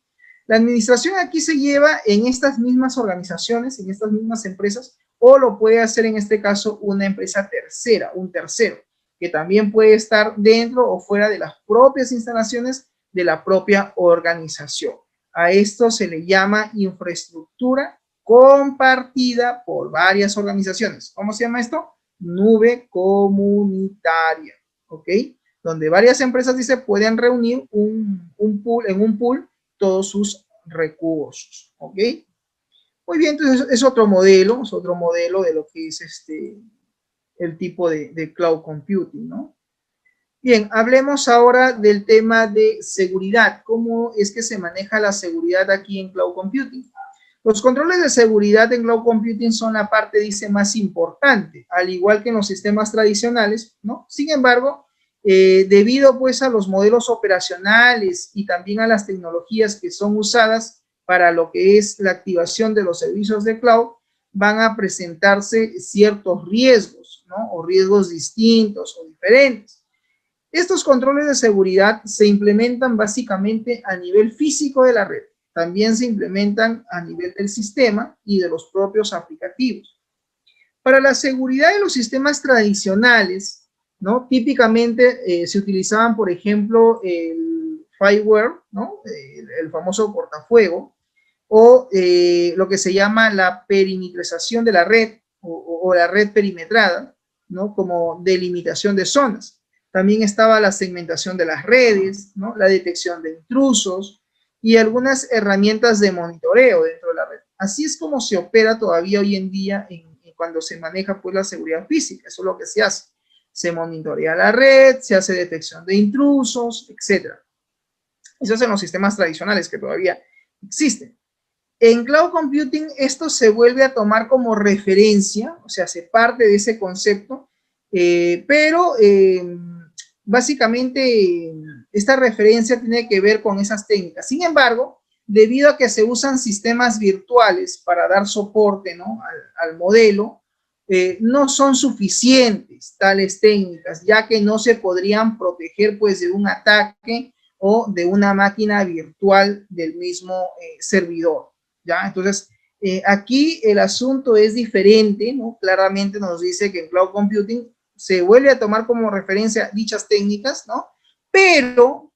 La administración aquí se lleva en estas mismas organizaciones, en estas mismas empresas, o lo puede hacer en este caso una empresa tercera, un tercero, que también puede estar dentro o fuera de las propias instalaciones de la propia organización. A esto se le llama infraestructura compartida por varias organizaciones. ¿Cómo se llama esto? Nube comunitaria, ¿ok? Donde varias empresas, dice, pueden reunir en un pool todos sus recursos, ¿ok? Muy bien, entonces es otro modelo de lo que es el tipo de cloud computing, ¿no? Bien, hablemos ahora del tema de seguridad. ¿Cómo es que se maneja la seguridad aquí en Cloud Computing? Los controles de seguridad en Cloud Computing son la parte, dice, más importante, al igual que en los sistemas tradicionales, ¿no? Sin embargo, debido pues a los modelos operacionales y también a las tecnologías que son usadas para lo que es la activación de los servicios de cloud, van a presentarse ciertos riesgos, ¿no? O riesgos distintos o diferentes. Estos controles de seguridad se implementan básicamente a nivel físico de la red. También se implementan a nivel del sistema y de los propios aplicativos. Para la seguridad de los sistemas tradicionales, ¿no? Típicamente se utilizaban, por ejemplo, el firewall, ¿no? El famoso cortafuego, o lo que se llama la perimetrización de la red o la red perimetrada, ¿no? Como delimitación de zonas. También estaba la segmentación de las redes, ¿no? La detección de intrusos y algunas herramientas de monitoreo dentro de la red. Así es como se opera todavía hoy en día cuando se maneja pues la seguridad física. Eso es lo que se hace. Se monitorea la red, se hace detección de intrusos, etc. Eso es en los sistemas tradicionales que todavía existen. En Cloud Computing esto se vuelve a tomar como referencia, o sea, se parte de ese concepto, pero básicamente esta referencia tiene que ver con esas técnicas. Sin embargo, debido a que se usan sistemas virtuales para dar soporte, ¿no? al modelo, no son suficientes tales técnicas, ya que no se podrían proteger pues de un ataque o de una máquina virtual del mismo servidor, ¿ya? Entonces, aquí el asunto es diferente, ¿no? Claramente nos dice que en Cloud Computing se vuelve a tomar como referencia dichas técnicas, ¿no? Pero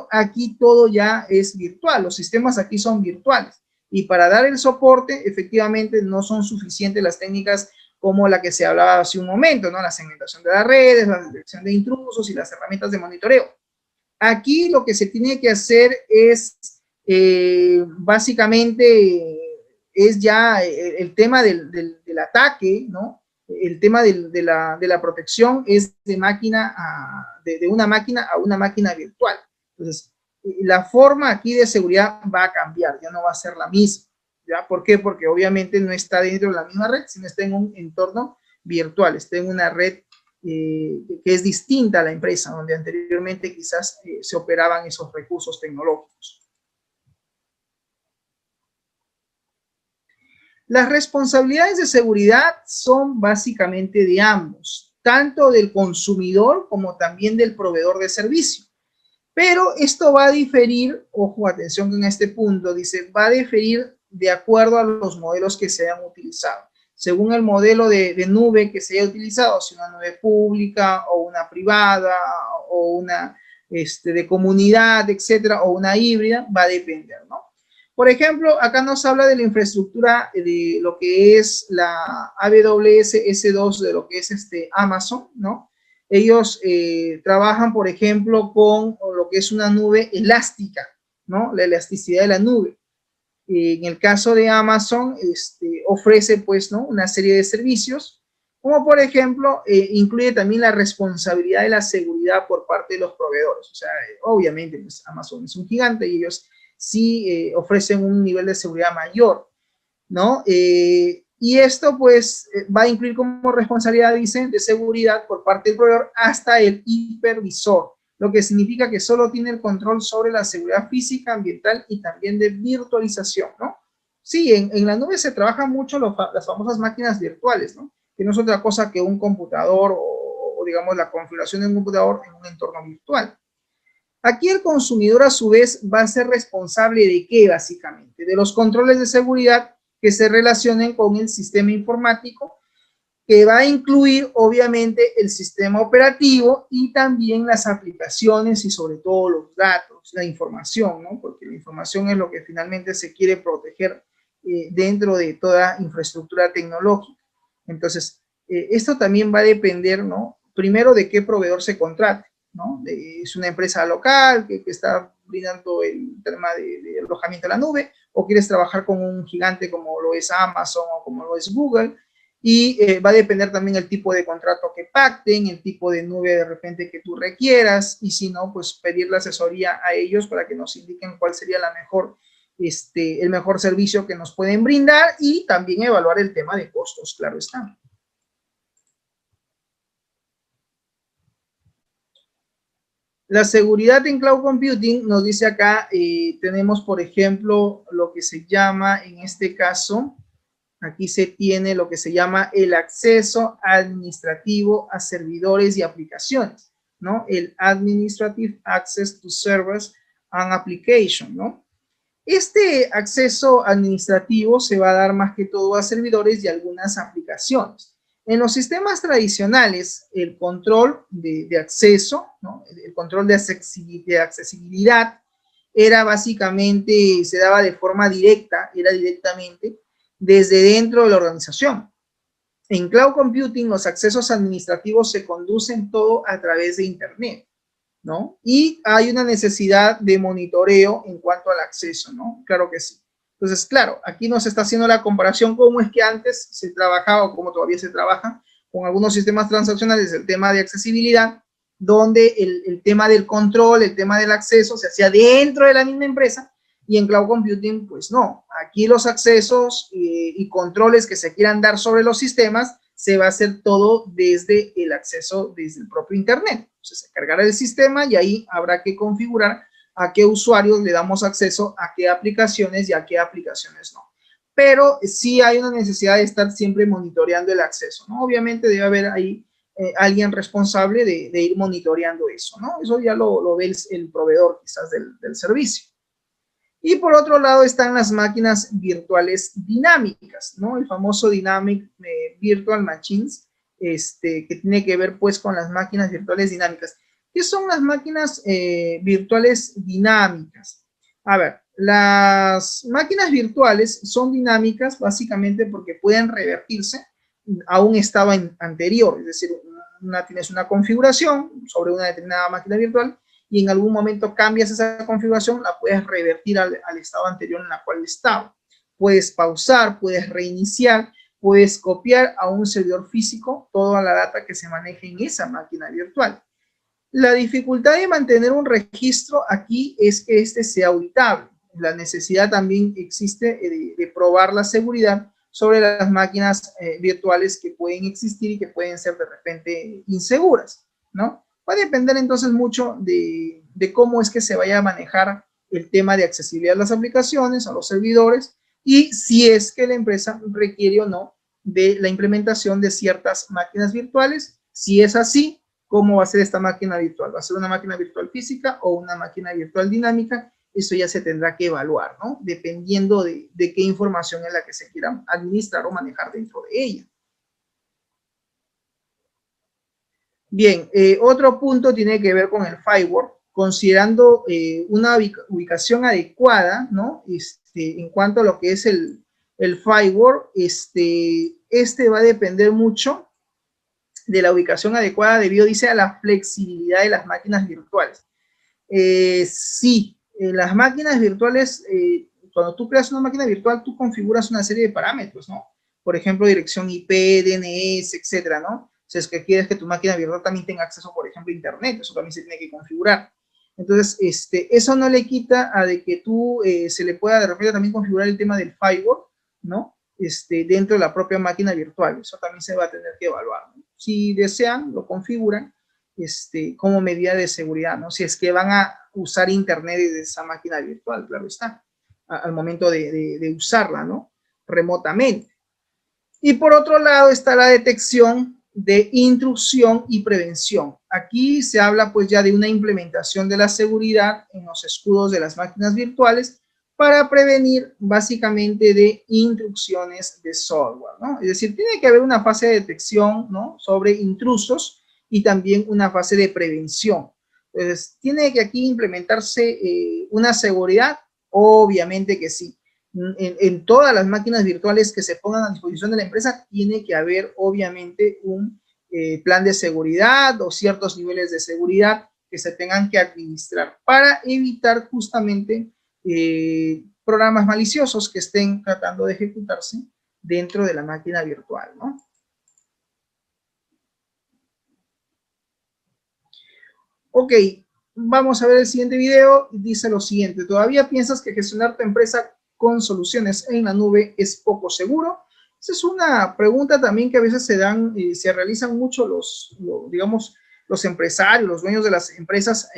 aquí todo ya es virtual, los sistemas aquí son virtuales. Y para dar el soporte, efectivamente, no son suficientes las técnicas como la que se hablaba hace un momento, ¿no? La segmentación de las redes, la detección de intrusos y las herramientas de monitoreo. Aquí lo que se tiene que hacer es, básicamente, es ya el tema del ataque, ¿no? El tema de la protección es de una máquina a una máquina virtual. Entonces, la forma aquí de seguridad va a cambiar, ya no va a ser la misma. ¿Ya? ¿Por qué? Porque obviamente no está dentro de la misma red, sino está en un entorno virtual, está en una red que es distinta a la empresa, donde anteriormente quizás se operaban esos recursos tecnológicos. Las responsabilidades de seguridad son básicamente de ambos, tanto del consumidor como también del proveedor de servicio. Pero esto va a diferir, ojo, atención en este punto, dice, va a diferir de acuerdo a los modelos que se hayan utilizado. Según el modelo de nube que se haya utilizado, si una nube pública o una privada o una de comunidad, etcétera, o una híbrida, va a depender, ¿no? Por ejemplo, acá nos habla de la infraestructura de lo que es la AWS S2 de lo que es Amazon, ¿no? Ellos trabajan, por ejemplo, con lo que es una nube elástica, ¿no? La elasticidad de la nube. En el caso de Amazon, ofrece, pues, ¿no? Una serie de servicios, como por ejemplo, incluye también la responsabilidad de la seguridad por parte de los proveedores. O sea, obviamente, pues, Amazon es un gigante y ellos sí ofrecen un nivel de seguridad mayor, ¿no? Y esto, pues, va a incluir como responsabilidad, dicen, de seguridad por parte del proveedor hasta el hipervisor, lo que significa que solo tiene el control sobre la seguridad física, ambiental y también de virtualización, ¿no? Sí, en la nube se trabaja mucho las famosas máquinas virtuales, ¿no? Que no es otra cosa que un computador o digamos, la configuración de un computador en un entorno virtual. Aquí el consumidor a su vez va a ser responsable de qué básicamente, de los controles de seguridad que se relacionen con el sistema informático, que va a incluir obviamente el sistema operativo y también las aplicaciones y sobre todo los datos, la información, ¿no? Porque la información es lo que finalmente se quiere proteger dentro de toda infraestructura tecnológica. Entonces, esto también va a depender, ¿no? Primero de qué proveedor se contrate, ¿no? Es una empresa local que está brindando el tema de alojamiento a la nube, o quieres trabajar con un gigante como lo es Amazon o como lo es Google. y va a depender también el tipo de contrato que pacten, el tipo de nube de repente que tú requieras, y si no, pues pedir la asesoría a ellos para que nos indiquen cuál sería la mejor, el mejor servicio que nos pueden brindar, y también evaluar el tema de costos, claro está. La seguridad en cloud computing nos dice acá, tenemos por ejemplo lo que se llama en este caso, aquí se tiene lo que se llama el acceso administrativo a servidores y aplicaciones, ¿no? El Administrative Access to Servers and Application, ¿no? Este acceso administrativo se va a dar más que todo a servidores y algunas aplicaciones. En los sistemas tradicionales, el control de acceso, ¿no? El control de accesibilidad era básicamente, se daba de forma directa, era directamente desde dentro de la organización. En Cloud Computing, los accesos administrativos se conducen todo a través de Internet, ¿no? Y hay una necesidad de monitoreo en cuanto al acceso, ¿no? Claro que sí. Entonces, claro, aquí nos está haciendo la comparación cómo es que antes se trabajaba o cómo todavía se trabaja con algunos sistemas transaccionales, el tema de accesibilidad, donde el tema del control, el tema del acceso se hacía dentro de la misma empresa, y en Cloud Computing, pues no. Aquí los accesos y controles que se quieran dar sobre los sistemas, se va a hacer todo desde el acceso, desde el propio Internet. Entonces, se cargará el sistema y ahí habrá que configurar a qué usuarios le damos acceso, a qué aplicaciones y a qué aplicaciones no. Pero sí hay una necesidad de estar siempre monitoreando el acceso, ¿no? Obviamente debe haber ahí alguien responsable de ir monitoreando eso, ¿no? Eso ya lo ve el proveedor quizás del servicio. Y por otro lado están las máquinas virtuales dinámicas, ¿no? El famoso Dynamic Virtual Machines, que tiene que ver pues con las máquinas virtuales dinámicas. ¿Qué son las máquinas virtuales dinámicas? A ver, las máquinas virtuales son dinámicas básicamente porque pueden revertirse a un estado anterior, es decir, tienes una configuración sobre una determinada máquina virtual y en algún momento cambias esa configuración, la puedes revertir al estado anterior en la cual estaba. Puedes pausar, puedes reiniciar, puedes copiar a un servidor físico toda la data que se maneje en esa máquina virtual. La dificultad de mantener un registro aquí es que este sea auditable. La necesidad también existe de probar la seguridad sobre las máquinas virtuales que pueden existir y que pueden ser de repente inseguras, ¿no? Va a depender entonces mucho de cómo es que se vaya a manejar el tema de accesibilidad a las aplicaciones, a los servidores, y si es que la empresa requiere o no de la implementación de ciertas máquinas virtuales. Si es así, ¿cómo va a ser esta máquina virtual? ¿Va a ser una máquina virtual física o una máquina virtual dinámica? Eso ya se tendrá que evaluar, ¿no? Dependiendo de qué información es la que se quiera administrar o manejar dentro de ella. Bien, otro punto tiene que ver con el firewall, considerando una ubicación adecuada, ¿no? En cuanto a lo que es el firewall, este va a depender mucho de la ubicación adecuada debido, dice, a la flexibilidad de las máquinas virtuales. Sí, las máquinas virtuales, cuando tú creas una máquina virtual, tú configuras una serie de parámetros, ¿no? Por ejemplo, dirección IP, DNS, etcétera, ¿no? Si es que quieres que tu máquina virtual también tenga acceso, por ejemplo, a Internet, eso también se tiene que configurar. Entonces, eso no le quita a de que tú se le pueda de repente también configurar el tema del firewall, ¿no? Dentro de la propia máquina virtual. Eso también se va a tener que evaluar, ¿no? Si desean, lo configuran como medida de seguridad, ¿no? Si es que van a usar Internet desde esa máquina virtual, claro está, al momento de usarla, ¿no? Remotamente. Y por otro lado está la detección de intrusión y prevención. Aquí se habla pues ya de una implementación de la seguridad en los escudos de las máquinas virtuales para prevenir básicamente de intrusiones de software, ¿no? Es decir, tiene que haber una fase de detección, ¿no? Sobre intrusos y también una fase de prevención. Entonces, ¿tiene que aquí implementarse una seguridad? Obviamente que sí. En todas las máquinas virtuales que se pongan a disposición de la empresa, tiene que haber obviamente un plan de seguridad o ciertos niveles de seguridad que se tengan que administrar para evitar justamente programas maliciosos que estén tratando de ejecutarse dentro de la máquina virtual, ¿no? Ok, vamos a ver el siguiente video. Dice lo siguiente: ¿todavía piensas que gestionar tu empresa con soluciones en la nube es poco seguro? Esa es una pregunta también que a veces se realizan mucho digamos, los empresarios, los dueños de las empresas,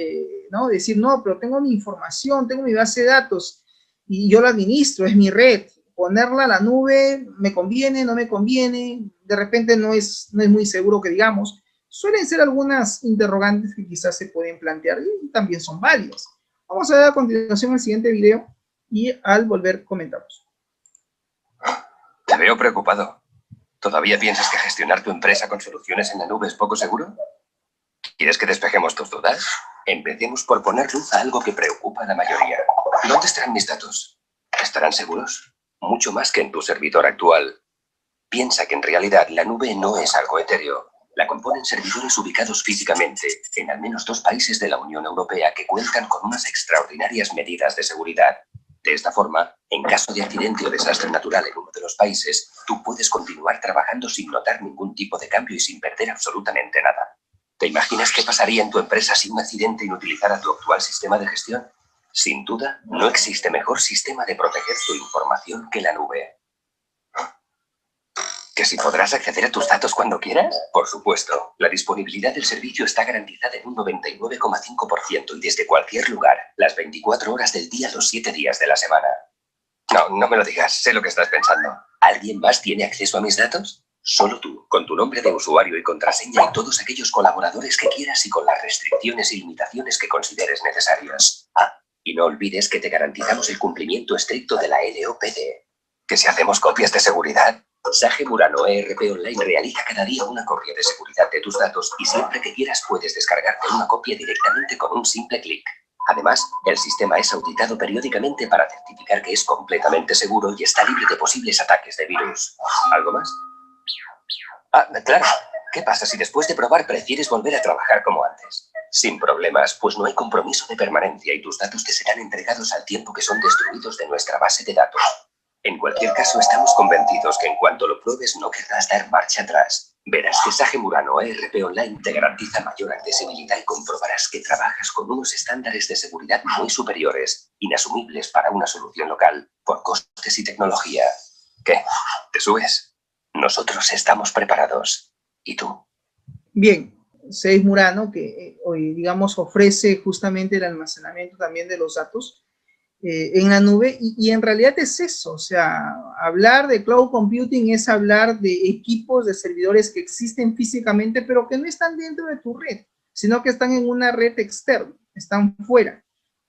¿no? Decir, no, pero tengo mi información, tengo mi base de datos y yo la administro, es mi red. Ponerla a la nube, ¿me conviene, no me conviene? De repente no es muy seguro que digamos. Suelen ser algunas interrogantes que quizás se pueden plantear y también son válidas. Vamos a ver a continuación el siguiente video y al volver comentamos. Te veo preocupado. ¿Todavía piensas que gestionar tu empresa con soluciones en la nube es poco seguro? ¿Quieres que despejemos tus dudas? Empecemos por poner luz a algo que preocupa a la mayoría. ¿Dónde estarán mis datos? ¿Estarán seguros? Mucho más que en tu servidor actual. Piensa que en realidad la nube no es algo etéreo. La componen servidores ubicados físicamente en al menos 2 países de la Unión Europea que cuentan con unas extraordinarias medidas de seguridad. De esta forma, en caso de accidente o desastre natural en uno de los países, tú puedes continuar trabajando sin notar ningún tipo de cambio y sin perder absolutamente nada. ¿Te imaginas qué pasaría en tu empresa si un accidente inutilizara tu actual sistema de gestión? Sin duda, no existe mejor sistema de proteger tu información que la nube. ¿Que si podrás acceder a tus datos cuando quieras? Por supuesto. La disponibilidad del servicio está garantizada en un 99,5% y desde cualquier lugar, las 24 horas del día, los 7 días de la semana. No me lo digas, sé lo que estás pensando. ¿Alguien más tiene acceso a mis datos? Solo tú, con tu nombre de usuario y contraseña y todos aquellos colaboradores que quieras y con las restricciones y limitaciones que consideres necesarias. Y no olvides que te garantizamos el cumplimiento estricto de la LOPD. ¿Que si hacemos copias de seguridad? Sage Murano ERP Online realiza cada día una copia de seguridad de tus datos y siempre que quieras puedes descargarte una copia directamente con un simple clic. Además, el sistema es auditado periódicamente para certificar que es completamente seguro y está libre de posibles ataques de virus. ¿Algo más? Claro. ¿Qué pasa si después de probar prefieres volver a trabajar como antes? Sin problemas, pues no hay compromiso de permanencia y tus datos te serán entregados al tiempo que son destruidos de nuestra base de datos. En cualquier caso, estamos convencidos que en cuanto lo pruebes no querrás dar marcha atrás. Verás que Sage Murano ERP Online te garantiza mayor accesibilidad y comprobarás que trabajas con unos estándares de seguridad muy superiores, inasumibles para una solución local, por costes y tecnología. ¿Qué? ¿Te subes? Nosotros estamos preparados. ¿Y tú? Bien, Sage Murano, que hoy, digamos, ofrece justamente el almacenamiento también de los datos en la nube, y en realidad es eso. O sea, hablar de cloud computing es hablar de equipos de servidores que existen físicamente, pero que no están dentro de tu red, sino que están en una red externa, están fuera.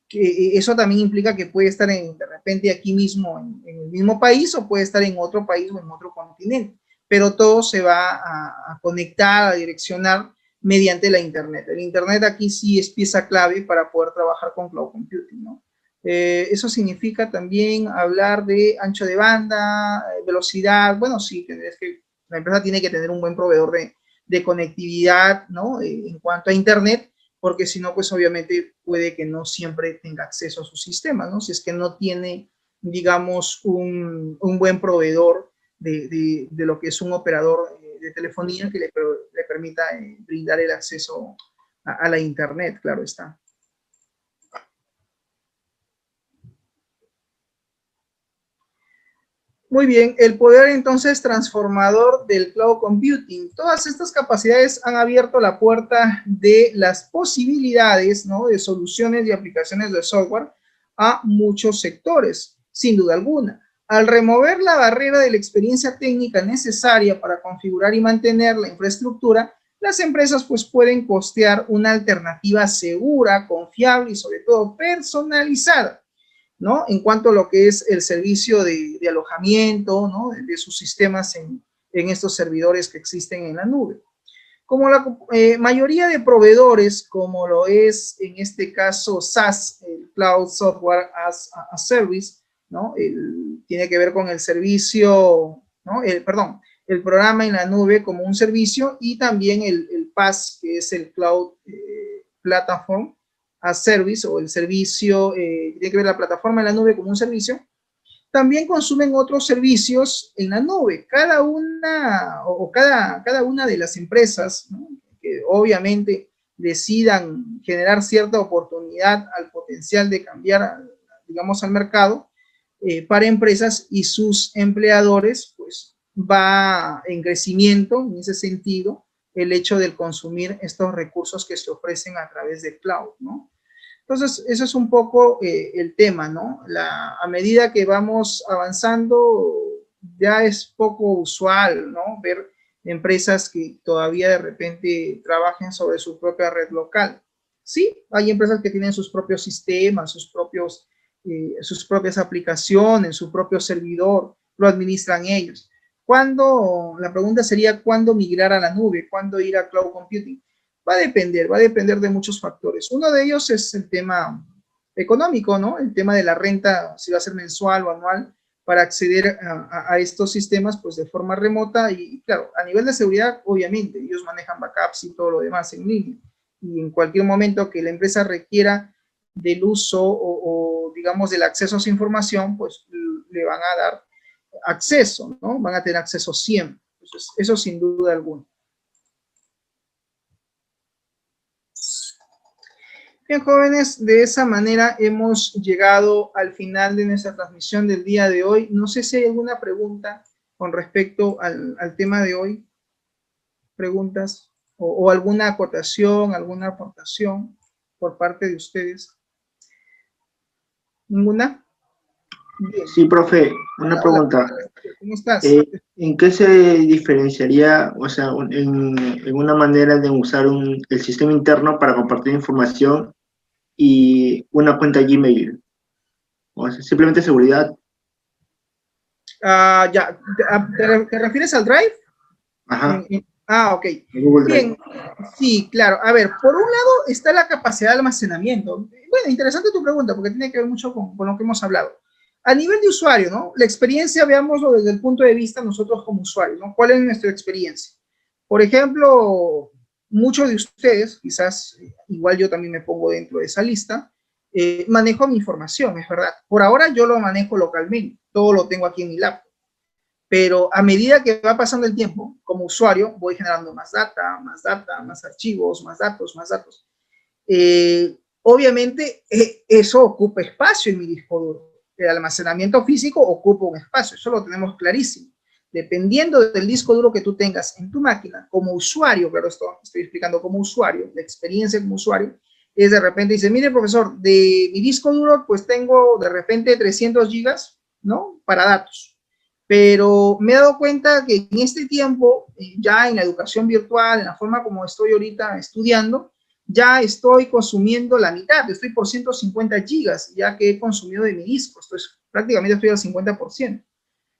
Que eso también implica que puede estar de repente aquí mismo, en el mismo país, o puede estar en otro país o en otro continente, pero todo se va a conectar, a direccionar mediante la internet. El internet aquí sí es pieza clave para poder trabajar con cloud computing, ¿no? Eso significa también hablar de ancho de banda, velocidad. Bueno, sí, es que la empresa tiene que tener un buen proveedor de conectividad, ¿no? En cuanto a internet, porque si no, pues obviamente puede que no siempre tenga acceso a su sistema, ¿no? Si es que no tiene, digamos, un buen proveedor de lo que es un operador de telefonía que le permita brindar el acceso a la internet, claro está. Muy bien, el poder entonces transformador del cloud computing. Todas estas capacidades han abierto la puerta de las posibilidades, ¿no?, de soluciones y aplicaciones de software a muchos sectores, sin duda alguna. Al remover la barrera de la experiencia técnica necesaria para configurar y mantener la infraestructura, las empresas pues pueden costear una alternativa segura, confiable y sobre todo personalizada, ¿no?, en cuanto a lo que es el servicio de alojamiento, ¿no?, de sus sistemas en estos servidores que existen en la nube. Como la mayoría de proveedores, como lo es en este caso SaaS, el Cloud Software as a Service, ¿no?, tiene que ver con el servicio, ¿no?, el programa en la nube como un servicio, y también el PaaS, que es el Cloud Platform a Service, o el servicio, tiene que ver la plataforma en la nube como un servicio. También consumen otros servicios en la nube. Cada una de las empresas, ¿no?, que obviamente decidan generar cierta oportunidad al potencial de cambiar, digamos, al mercado para empresas, y sus empleadores, pues va en crecimiento en ese sentido el hecho de consumir estos recursos que se ofrecen a través de cloud, ¿no? Entonces, eso es un poco el tema, ¿no? A medida que vamos avanzando, ya es poco usual, ¿no? Ver empresas que todavía de repente trabajen sobre su propia red local. Sí, hay empresas que tienen sus propios sistemas, sus propias aplicaciones, su propio servidor, lo administran ellos. La pregunta sería, ¿cuándo migrar a la nube? ¿Cuándo ir a cloud computing? Va a depender de muchos factores. Uno de ellos es el tema económico, ¿no? El tema de la renta, si va a ser mensual o anual, para acceder a estos sistemas, pues de forma remota. Y claro, a nivel de seguridad, obviamente, ellos manejan backups y todo lo demás en línea. Y en cualquier momento que la empresa requiera del uso o digamos, del acceso a su información, pues le van a dar acceso, ¿no? Van a tener acceso siempre. Entonces, eso sin duda alguna. Bien, jóvenes, de esa manera hemos llegado al final de nuestra transmisión del día de hoy. No sé si hay alguna pregunta con respecto al tema de hoy. Preguntas o alguna acotación, alguna aportación por parte de ustedes. ¿Ninguna? Bien. Sí, profe, una pregunta. ¿Cómo estás? ¿En qué se diferenciaría, o sea, en una manera de usar el sistema interno para compartir información y una cuenta Gmail? O sea, simplemente seguridad. Ya, ¿te refieres al Drive? Ajá. Ok. Bien, sí, claro. A ver, por un lado está la capacidad de almacenamiento. Bueno, interesante tu pregunta, porque tiene que ver mucho con lo que hemos hablado. A nivel de usuario, ¿no? La experiencia, veámoslo desde el punto de vista nosotros como usuarios, ¿no? ¿Cuál es nuestra experiencia? Por ejemplo, muchos de ustedes, quizás igual yo también me pongo dentro de esa lista, manejo mi información, es verdad. Por ahora yo lo manejo localmente, todo lo tengo aquí en mi laptop. Pero a medida que va pasando el tiempo, como usuario, voy generando más data, más archivos, más datos, más datos. Obviamente, eso ocupa espacio en mi disco duro. El almacenamiento físico ocupa un espacio, eso lo tenemos clarísimo. Dependiendo del disco duro que tú tengas en tu máquina, como usuario, pero esto estoy explicando como usuario, la experiencia como usuario, es de repente dice, mire, profesor, de mi disco duro, pues tengo de repente 300 gigas, ¿no? Para datos. Pero me he dado cuenta que en este tiempo, ya en la educación virtual, en la forma como estoy ahorita estudiando, ya estoy consumiendo la mitad, estoy por 150 gigas, ya que he consumido de mi disco, prácticamente estoy al 50%.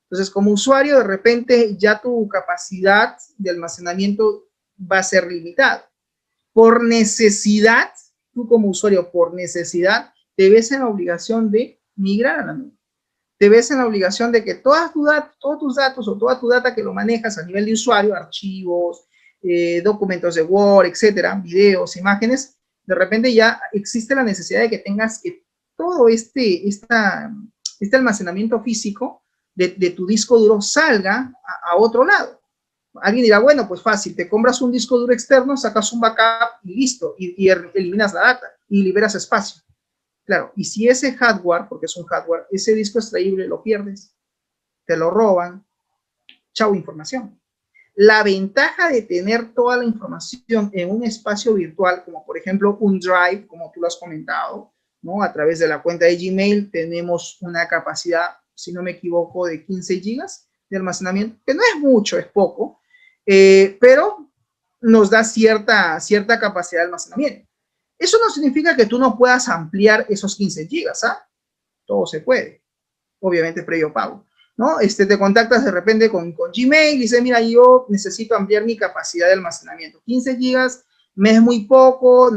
Entonces, como usuario, de repente ya tu capacidad de almacenamiento va a ser limitada. Por necesidad, tú como usuario, por necesidad, te ves en la obligación de migrar a la nube. Te ves en la obligación de que todos tus datos o toda tu data que lo manejas a nivel de usuario, archivos, documentos de Word, etcétera, videos, imágenes, de repente ya existe la necesidad de que tengas que todo este almacenamiento físico de tu disco duro salga a otro lado. Alguien dirá, bueno, pues fácil, te compras un disco duro externo, sacas un backup y listo, y eliminas la data y liberas espacio. Claro, y si ese hardware, porque es un hardware, ese disco extraíble lo pierdes, te lo roban, chao información. La ventaja de tener toda la información en un espacio virtual, como por ejemplo un Drive, como tú lo has comentado, ¿no? A través de la cuenta de Gmail tenemos una capacidad, si no me equivoco, de 15 gigas de almacenamiento, que no es mucho, es poco, pero nos da cierta capacidad de almacenamiento. Eso no significa que tú no puedas ampliar esos 15 gigas, ¿ah? Todo se puede, obviamente previo pago, ¿no? Te contactas de repente con Gmail y dices, mira, yo necesito ampliar mi capacidad de almacenamiento. 15 gigas me es muy poco,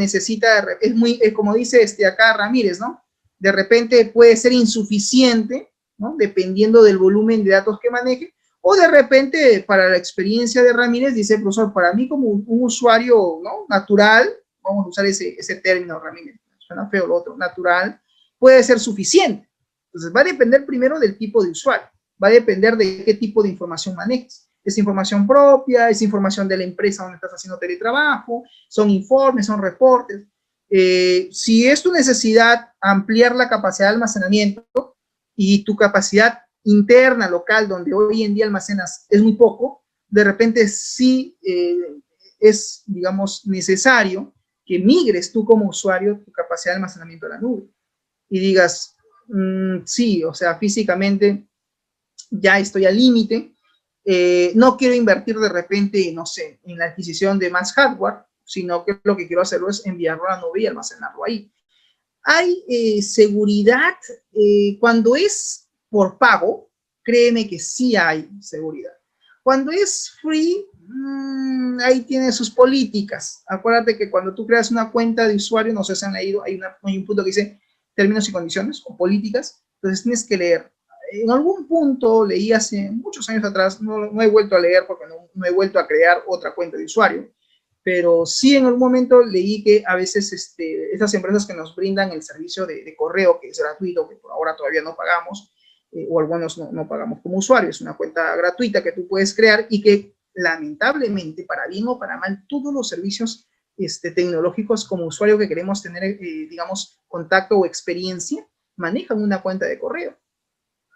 como dice acá Ramírez, ¿no? De repente puede ser insuficiente, ¿no? Dependiendo del volumen de datos que maneje, o de repente para la experiencia de Ramírez dice, profesor, para mí como un usuario, ¿no? Natural, vamos a usar ese término, Ramírez, suena feo lo otro, natural, puede ser suficiente. Entonces va a depender primero del tipo de usuario, va a depender de qué tipo de información manejes. es información propia, es información de la empresa donde estás haciendo teletrabajo, son informes, son reportes. Si es tu necesidad ampliar la capacidad de almacenamiento y tu capacidad interna, local, donde hoy en día almacenas es muy poco, de repente sí es, digamos, necesario que migres tú como usuario tu capacidad de almacenamiento a la nube y digas, sí, o sea, físicamente ya estoy al límite, no quiero invertir de repente, no sé, en la adquisición de más hardware, sino que lo que quiero hacerlo es enviarlo a la nube y almacenarlo ahí. Hay seguridad cuando es por pago, créeme que sí hay seguridad. Cuando es free, ahí tiene sus políticas. Acuérdate que cuando tú creas una cuenta de usuario, no sé si han leído, hay un punto que dice términos y condiciones o políticas, entonces tienes que leer. En algún punto leí hace muchos años atrás, no he vuelto a leer porque no he vuelto a crear otra cuenta de usuario, pero sí en algún momento leí que a veces estas empresas que nos brindan el servicio de correo, que es gratuito, que por ahora todavía no pagamos, o algunos no pagamos como usuarios, es una cuenta gratuita que tú puedes crear y que lamentablemente, para bien o para mal, todos los servicios tecnológicos como usuario que queremos tener, digamos, contacto o experiencia, manejan una cuenta de correo.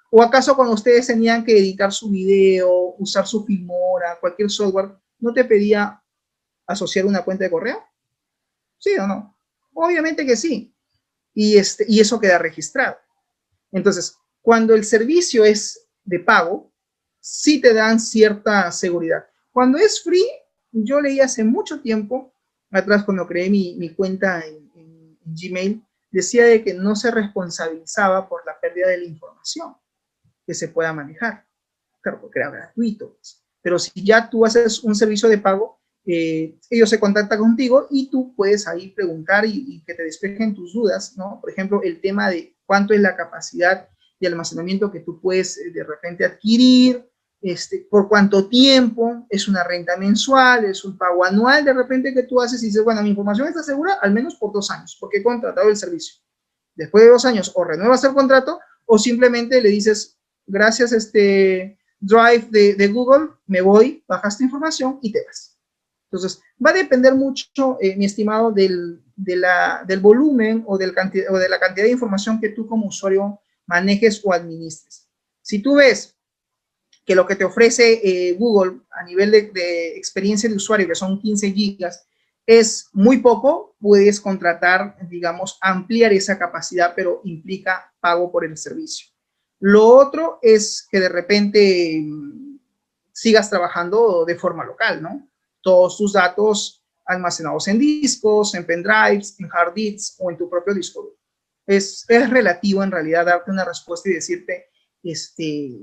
¿O acaso cuando ustedes tenían que editar su video, usar su Filmora, cualquier software, no te pedía asociar una cuenta de correo? ¿Sí o no? Obviamente que sí. Y eso queda registrado. Entonces, cuando el servicio es de pago, sí te dan cierta seguridad. Cuando es free, yo leí hace mucho tiempo, atrás cuando creé mi cuenta en Gmail, decía de que no se responsabilizaba por la pérdida de la información que se pueda manejar. Claro, porque era gratuito. Pero si ya tú haces un servicio de pago, ellos se contactan contigo y tú puedes ahí preguntar y que te despejen tus dudas, ¿no? Por ejemplo, el tema de cuánto es la capacidad de almacenamiento que tú puedes de repente adquirir, por cuánto tiempo, es una renta mensual, es un pago anual de repente que tú haces y dices, bueno, mi información está segura al menos por 2 años, porque he contratado el servicio. Después de 2 años o renuevas el contrato o simplemente le dices, gracias Drive de Google, me voy, bajas tu información y te vas. Entonces, va a depender mucho, mi estimado, del volumen o de la cantidad de información que tú como usuario manejes o administres. Si tú ves que lo que te ofrece Google a nivel de experiencia de usuario, que son 15 gigas, es muy poco, puedes contratar, digamos, ampliar esa capacidad, pero implica pago por el servicio. Lo otro es que de repente sigas trabajando de forma local, ¿no? Todos tus datos almacenados en discos, en pendrives, en hard disks o en tu propio disco duro. Es relativo en realidad darte una respuesta y decirte,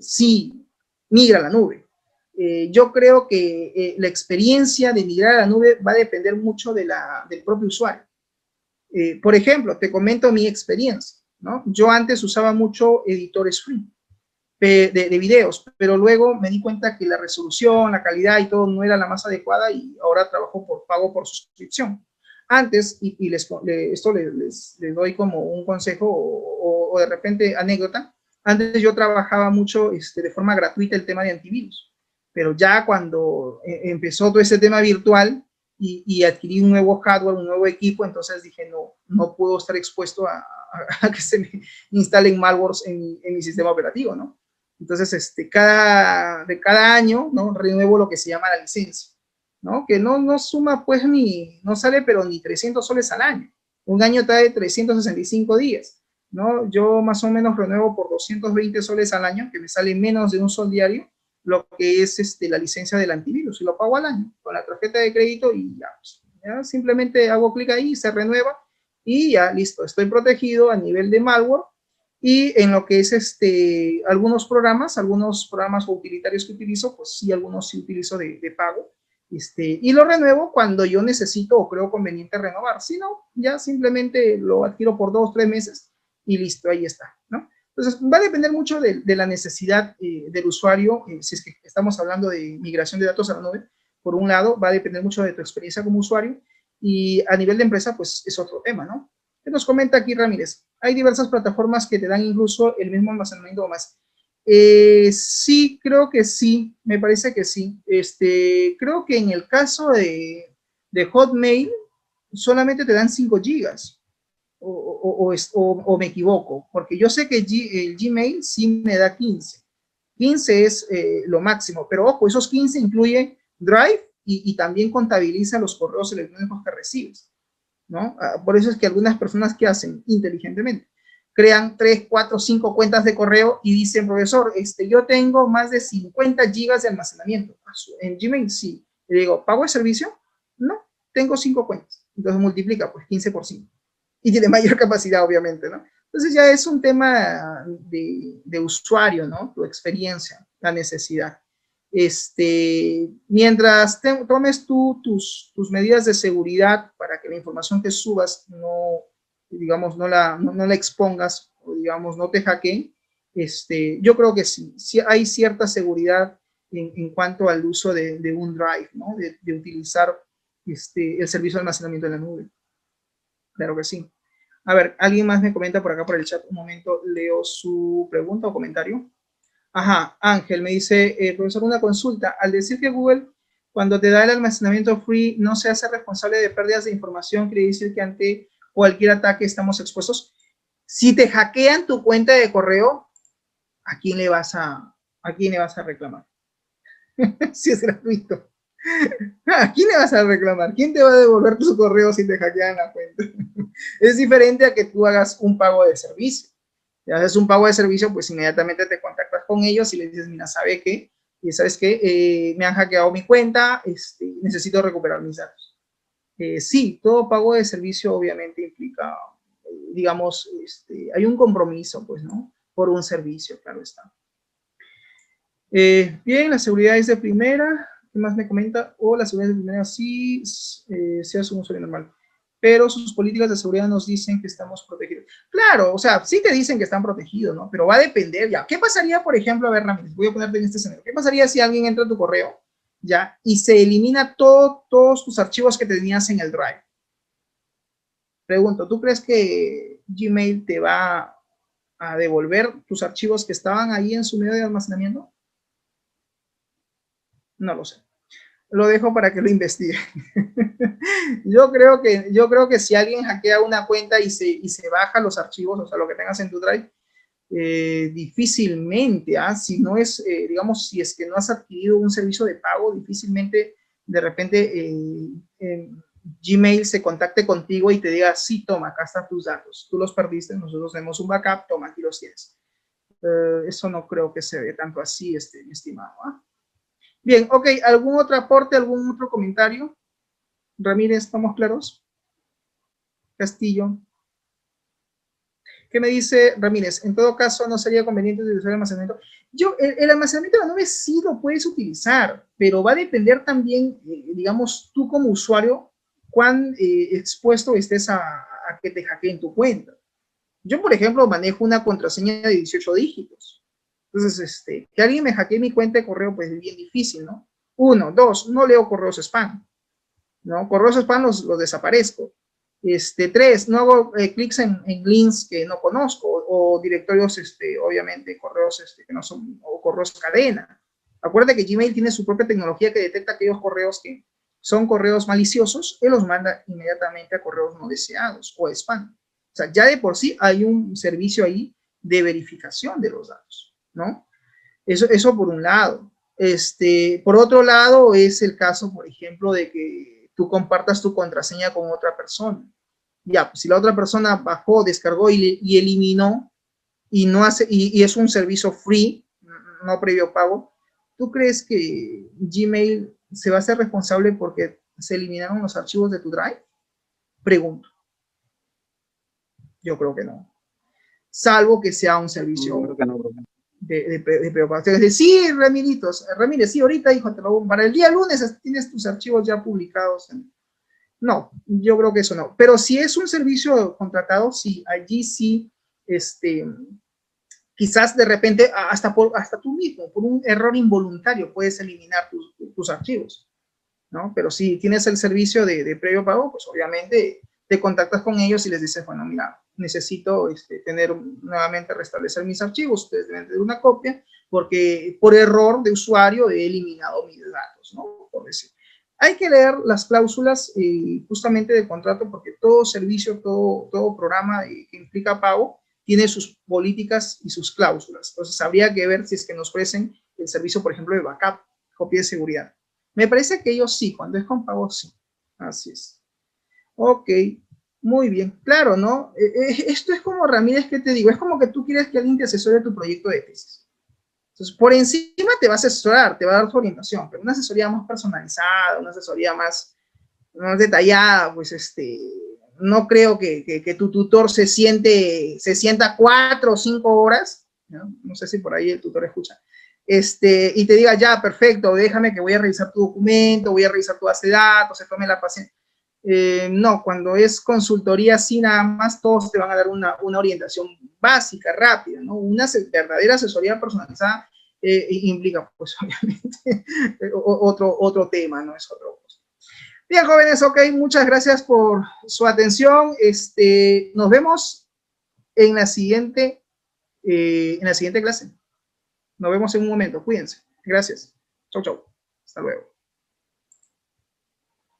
sí, migra a la nube. Yo creo que la experiencia de migrar a la nube va a depender mucho del propio usuario. Por ejemplo, te comento mi experiencia, ¿no? Yo antes usaba mucho editores free de videos, pero luego me di cuenta que la resolución, la calidad y todo no era la más adecuada y ahora trabajo por pago por suscripción. Antes, y esto les doy como un consejo o de repente anécdota, antes yo trabajaba mucho de forma gratuita el tema de antivirus, pero ya cuando empezó todo ese tema virtual y adquirí un nuevo hardware, un nuevo equipo, entonces dije, no puedo estar expuesto a que se me instalen malwares en mi sistema operativo, ¿no? Entonces, cada año, ¿no? Renuevo lo que se llama la licencia, ¿no? Que no suma, pues, no sale, pero ni 300 soles al año. Un año trae 365 días, ¿no? Yo más o menos renuevo por 220 soles al año, que me sale menos de un sol diario, lo que es la licencia del antivirus, y lo pago al año, con la tarjeta de crédito y ya, pues, ya simplemente hago clic ahí, se renueva, y ya, listo, estoy protegido a nivel de malware. Y en lo que es algunos programas o utilitarios que utilizo, pues sí, algunos sí utilizo de pago. Y lo renuevo cuando yo necesito o creo conveniente renovar. Si no, ya simplemente lo adquiero por 2 o 3 meses y listo, ahí está, ¿no? Entonces, va a depender mucho de la necesidad del usuario. Si es que estamos hablando de migración de datos a la nube, por un lado, va a depender mucho de tu experiencia como usuario, y a nivel de empresa, pues es otro tema, ¿no? ¿Qué nos comenta aquí Ramírez? Hay diversas plataformas que te dan incluso el mismo almacenamiento o más. Sí, creo que sí, me parece que sí. Creo que en el caso de Hotmail, solamente te dan 5 gigas, o me equivoco, porque yo sé que el Gmail sí me da 15. 15 es lo máximo, pero ojo, esos 15 incluye Drive y también contabiliza los correos electrónicos que recibes, ¿no? Por eso es que algunas personas que hacen inteligentemente crean 3, 4, 5 cuentas de correo y dicen, profesor, yo tengo más de 50 gigas de almacenamiento. En Gmail sí. Le digo, ¿pago el servicio? No, tengo 5 cuentas. Entonces multiplica, pues 15 por 5. Y tiene mayor capacidad, obviamente, ¿no? Entonces ya es un tema de usuario, ¿no? Tu experiencia, la necesidad. Mientras tomes tú tus medidas de seguridad para que la información que subas no, digamos, no la expongas, o digamos, no te hackeen, yo creo que sí hay cierta seguridad en cuanto al uso de un Drive, ¿no? De utilizar el servicio de almacenamiento en la nube. Claro que sí. A ver, alguien más me comenta por acá por el chat. Un momento, leo su pregunta o comentario. Ajá, Ángel me dice, profesor, una consulta. Al decir que Google, cuando te da el almacenamiento free, no se hace responsable de pérdidas de información, quiere decir que ante cualquier ataque estamos expuestos. Si te hackean tu cuenta de correo, ¿a quién le vas a reclamar? Si es gratuito. ¿A quién le vas a reclamar? ¿Quién te va a devolver tu correo si te hackean la cuenta? Es diferente a que tú hagas un pago de servicio. Si haces un pago de servicio, pues inmediatamente te contactas con ellos y les dices, mira, ¿sabe qué? Y sabes que me han hackeado mi cuenta, necesito recuperar mis datos. Sí, todo pago de servicio obviamente implica, digamos, hay un compromiso, pues, ¿no? Por un servicio, claro está. Bien, la seguridad es de primera. ¿Qué más me comenta? La seguridad es de primera sí, sea un usuario normal. Pero sus políticas de seguridad nos dicen que estamos protegidos. Claro, o sea, sí te dicen que están protegidos, ¿no? Pero va a depender ya. ¿Qué pasaría, por ejemplo, a ver, Ramírez, voy a ponerte en este escenario. ¿Qué pasaría si alguien entra a tu correo, ya, y se elimina todos tus archivos que tenías en el Drive? Pregunto, ¿tú crees que Gmail te va a devolver tus archivos que estaban ahí en su medio de almacenamiento? No lo sé. Lo dejo para que lo investigue. Yo creo que si alguien hackea una cuenta y se baja los archivos, o sea, lo que tengas en tu Drive, difícilmente, si no es, digamos, si es que no has adquirido un servicio de pago, difícilmente de repente Gmail se contacte contigo y te diga, sí, toma, acá están tus datos, tú los perdiste, nosotros tenemos un backup, toma, aquí los tienes. Eso no creo que se ve tanto así, mi estimado. Bien, ok, ¿algún otro aporte, algún otro comentario? Ramírez, ¿estamos claros? Castillo. ¿Qué me dice Ramírez? En todo caso, no sería conveniente utilizar el almacenamiento. El almacenamiento de la nube sí lo puedes utilizar, pero va a depender también, digamos, tú como usuario, cuán expuesto estés a que te hackeen tu cuenta. Yo, por ejemplo, manejo una contraseña de 18 dígitos. Entonces, que alguien me hackee mi cuenta de correo, pues es bien difícil, ¿no? 1, 2, no leo correos spam, ¿no? Correos spam los desaparezco. 3, no hago clics en links que no conozco, o directorios, obviamente, correos que no son, o correos cadena. Acuérdate que Gmail tiene su propia tecnología que detecta aquellos correos que son correos maliciosos y los manda inmediatamente a correos no deseados o spam. O sea, ya de por sí hay un servicio ahí de verificación de los datos, ¿no? Eso por un lado. Por otro lado, es el caso, por ejemplo, de que tú compartas tu contraseña con otra persona. Ya, pues si la otra persona bajó, descargó y eliminó, y no hace, y es un servicio free, no previo pago, ¿tú crees que Gmail se va a hacer responsable porque se eliminaron los archivos de tu Drive? Pregunto. Yo creo que no. Salvo que sea un servicio de preocupación. Es decir, sí, Ramírez, sí, ahorita, hijo, para el día lunes tienes tus archivos ya publicados. No, yo creo que eso no. Pero si es un servicio contratado, sí, allí sí, quizás de repente, hasta tú mismo, por un error involuntario, puedes eliminar tus archivos, ¿no? Pero si tienes el servicio de previo pago, pues obviamente te contactas con ellos y les dices, bueno, mira, necesito nuevamente restablecer mis archivos, ustedes deben tener una copia, porque por error de usuario he eliminado mis datos, ¿no? Por decir. Hay que leer las cláusulas justamente del contrato, porque todo servicio, todo programa que implica pago tiene sus políticas y sus cláusulas. Entonces habría que ver si es que nos ofrecen el servicio, por ejemplo, de backup, copia de seguridad. Me parece que ellos sí, cuando es con pago sí. Así es. Ok, muy bien. Claro, ¿no? Esto es como, Ramírez, ¿qué te digo? Es como que tú quieres que alguien te asesore tu proyecto de tesis. Entonces, por encima te va a asesorar, te va a dar su orientación, pero una asesoría más personalizada, una asesoría más detallada, pues no creo que tu tutor se sienta 4 o 5 horas, no sé si por ahí el tutor escucha, y te diga, ya, perfecto, déjame que voy a revisar tu documento, voy a revisar tu base de datos, se tome la paciencia. No, cuando es consultoría así nada más, todos te van a dar una orientación básica, rápida, ¿no? Una verdadera asesoría personalizada implica, pues, obviamente, otro tema, ¿no? Es otro. Bien, jóvenes, ok, muchas gracias por su atención. Nos vemos en la siguiente clase. Nos vemos en un momento. Cuídense. Gracias. Chau, chau. Hasta luego.